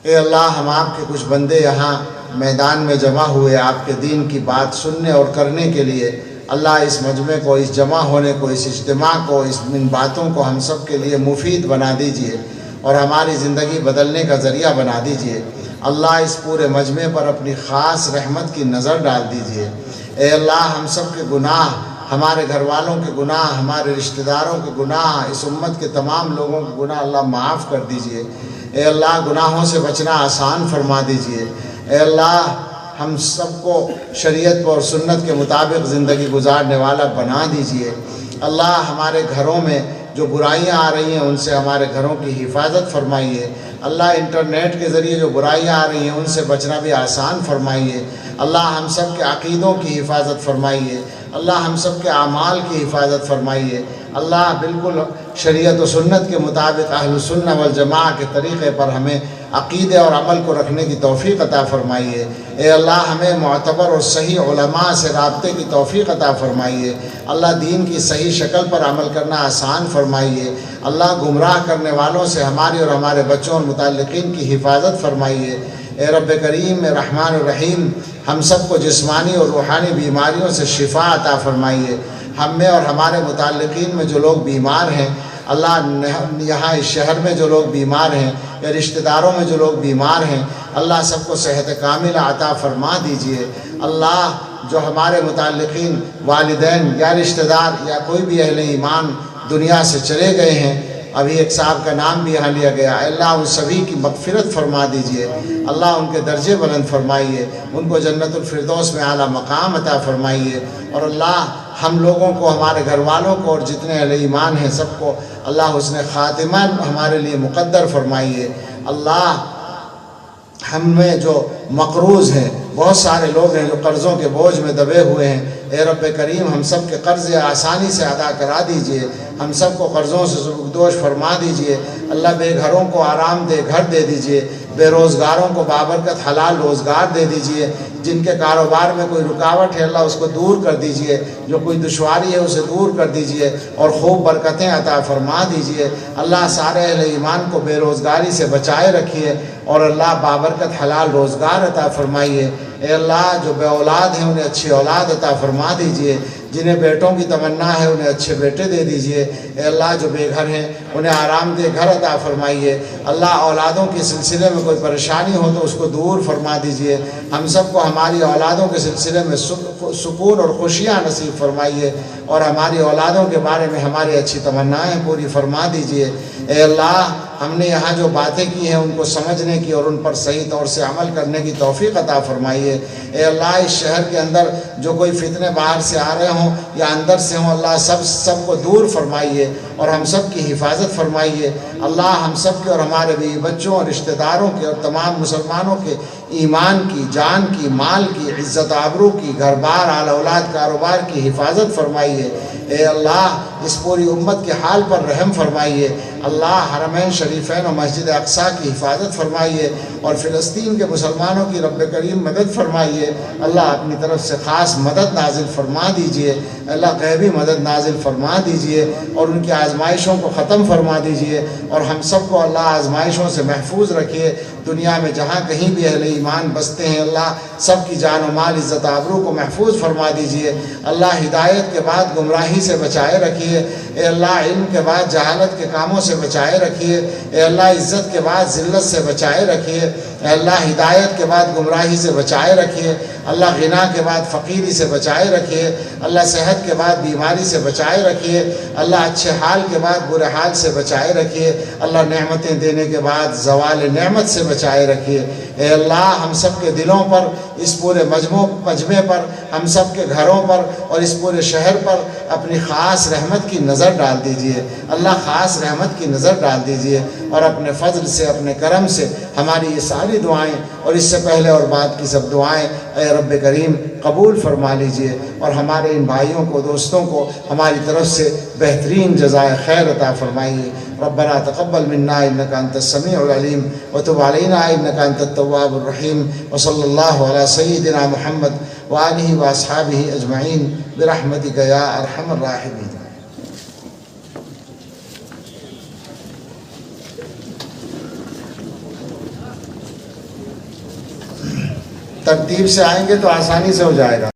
اے اللہ، ہم آپ کے کچھ بندے یہاں میدان میں جمع ہوئے آپ کے دین کی بات سننے اور کرنے کے لیے۔ اللہ اس مجمع کو، اس جمع ہونے کو، اس اجتماع کو، ان باتوں کو ہم سب کے لیے مفید بنا دیجئے اور ہماری زندگی بدلنے کا ذریعہ بنا دیجئے۔ اللہ اس پورے مجمع پر اپنی خاص رحمت کی نظر ڈال دیجئے۔ اے اللہ، ہم سب کے گناہ، ہمارے گھر والوں کے گناہ، ہمارے رشتہ داروں کے گناہ، اس امت کے تمام لوگوں کے گناہ اللہ معاف کر دیجئے۔ اے اللہ، گناہوں سے بچنا آسان فرما دیجئے۔ اے اللہ، ہم سب کو شریعت اور سنت کے مطابق زندگی گزارنے والا بنا دیجئے۔ اللہ، ہمارے گھروں میں جو برائیاں آ رہی ہیں ان سے ہمارے گھروں کی حفاظت فرمائیے۔ اللہ، انٹرنیٹ کے ذریعے جو برائیاں آ رہی ہیں ان سے بچنا بھی آسان فرمائیے۔ اللہ، ہم سب کے عقیدوں کی حفاظت فرمائیے۔ اللہ، ہم سب کے اعمال کی حفاظت فرمائیے۔ اللہ، بالکل شریعت و سنت کے مطابق اہل سنت والجماع کے طریقے پر ہمیں عقیدے اور عمل کو رکھنے کی توفیق عطا فرمائیے۔ اے اللہ، ہمیں معتبر اور صحیح علماء سے رابطے کی توفیق عطا فرمائیے۔ اللہ، دین کی صحیح شکل پر عمل کرنا آسان فرمائیے۔ اللہ، گمراہ کرنے والوں سے ہماری اور ہمارے بچوں اور متعلقین کی حفاظت فرمائیے۔ اے رب کریم، اے رحمان الرحیم، ہم سب کو جسمانی اور روحانی بیماریوں سے شفا عطا فرمائیے۔ ہم میں اور ہمارے متعلقین میں جو لوگ بیمار ہیں، اللہ، یہاں اس شہر میں جو لوگ بیمار ہیں یا رشتہ داروں میں جو لوگ بیمار ہیں، اللہ سب کو صحت کاملہ عطا فرما دیجئے۔ اللہ، جو ہمارے متعلقین، والدین یا رشتہ دار یا کوئی بھی اہل ایمان دنیا سے چلے گئے ہیں، ابھی ایک صاحب کا نام بھی یہاں لیا گیا، اللہ ان سبھی کی مغفرت فرما دیجئے۔ اللہ، ان کے درجے بلند فرمائیے، ان کو جنت الفردوس میں اعلیٰ مقام عطا فرمائیے۔ اور اللہ، ہم لوگوں کو، ہمارے گھر والوں کو اور جتنے اہل ایمان ہیں سب کو اللہ حسن خاتمہ ہمارے لیے مقدر فرمائیے۔ اللہ، ہم میں جو مقروض ہیں، بہت سارے لوگ ہیں جو قرضوں کے بوجھ میں دبے ہوئے ہیں، اے رب کریم، ہم سب کے قرض آسانی سے ادا کرا دیجئے، ہم سب کو قرضوں سے زبردوش فرما دیجئے۔ اللہ، بے گھروں کو آرام دہ گھر دے دیجئے، بے روزگاروں کو بابرکت حلال روزگار دے دیجئے، جن کے کاروبار میں کوئی رکاوٹ ہے اللہ اس کو دور کر دیجئے، جو کوئی دشواری ہے اسے دور کر دیجئے اور خوب برکتیں عطا فرما دیجئے۔ اللہ سارے اہل ایمان کو بے روزگاری سے بچائے رکھیے اور اللہ بابرکت حلال روزگار عطا فرمائیے۔ اے اللہ جو بے اولاد ہیں انہیں اچھی اولاد عطا فرما دیجئے، جنہیں بیٹوں کی تمنا ہے انہیں اچھے بیٹے دے دیجئے۔ اے اللہ جو بے گھر ہیں انہیں آرام دہ گھر عطا فرمائیے۔ اللہ اولادوں کے سلسلے میں کوئی پریشانی ہو تو اس کو دور فرما دیجئے۔ ہم سب کو ہماری اولادوں کے سلسلے میں سکون اور خوشیاں نصیب فرمائیے اور ہماری اولادوں کے بارے میں ہماری اچھی تمنائیں پوری فرما دیجئے۔ اے اللہ ہم نے یہاں جو باتیں کی ہیں ان کو سمجھنے کی اور ان پر صحیح طور سے عمل کرنے کی توفیق عطا فرمائیے۔ اے اللہ اس شہر کے اندر جو کوئی فتنے باہر سے آ رہے ہوں یا اندر سے ہوں اللہ سب کو دور فرمائیے اور ہم سب کی حفاظت فرمائیے۔ اللہ ہم سب کے اور ہمارے بیوی بچوں اور رشتہ داروں کے اور تمام مسلمانوں کے ایمان کی، جان کی، مال کی، عزت آبرو کی، گھر بار، آل اولاد، کاروبار کی حفاظت فرمائیے۔ اے اللہ اس پوری امت کے حال پر رحم فرمائیے۔ اللہ حرمین شریفین اور مسجد اقصیٰ کی حفاظت فرمائیے اور فلسطین کے مسلمانوں کی رب کریم مدد فرمائیے۔ اللہ اپنی طرف سے خاص مدد نازل فرما دیجئے۔ اللہ غیبی مدد نازل فرما دیجئے اور ان کی آزمائشوں کو ختم فرما دیجئے اور ہم سب کو اللہ آزمائشوں سے محفوظ رکھیے۔ دنیا میں جہاں کہیں بھی اہل ایمان بستے ہیں اللہ سب کی جان و مال، عزت آبرو کو محفوظ فرما دیجئے۔ اللہ ہدایت کے بعد گمراہی سے بچائے رکھیے۔ اے اللہ علم کے بعد جہالت کے کاموں سے بچائے رکھیے۔ اے اللہ عزت کے بعد ذلت سے بچائے رکھیے۔ اے اللہ ہدایت کے بعد گمراہی سے بچائے رکھیے۔ اللہ غنا کے بعد فقیری سے بچائے رکھیے۔ اللہ صحت کے بعد بیماری سے بچائے رکھیے۔ اللہ اچھے حال کے بعد برے حال سے بچائے رکھیے۔ اللہ نعمتیں دینے کے بعد زوال نعمت سے بچائے رکھیے۔ اے اللہ ہم سب کے دلوں پر، اس پورے مجمع پر، ہم سب کے گھروں پر اور اس پورے شہر پر اپنی خاص رحمت کی نظر ڈال دیجئے۔ اللہ خاص رحمت کی نظر ڈال دیجئے اور اپنے فضل سے، اپنے کرم سے ہماری یہ ساری دعائیں اور اس سے پہلے اور بعد کی سب دعائیں اے رب کریم قبول فرما لیجئے اور ہمارے ان بھائیوں کو، دوستوں کو ہماری طرف سے بہترین جزائے خیر عطا فرمائیے۔ ربنا تقبل منا انك انت السميع العليم وتب علينا انك انت التواب الرحيم وصلى الله على سيدنا محمد وآله واصحابه اجمعين برحمتك يا ارحم الراحمين۔ ترتیب سے آئیں گے تو آسانی سے ہو جائے گا۔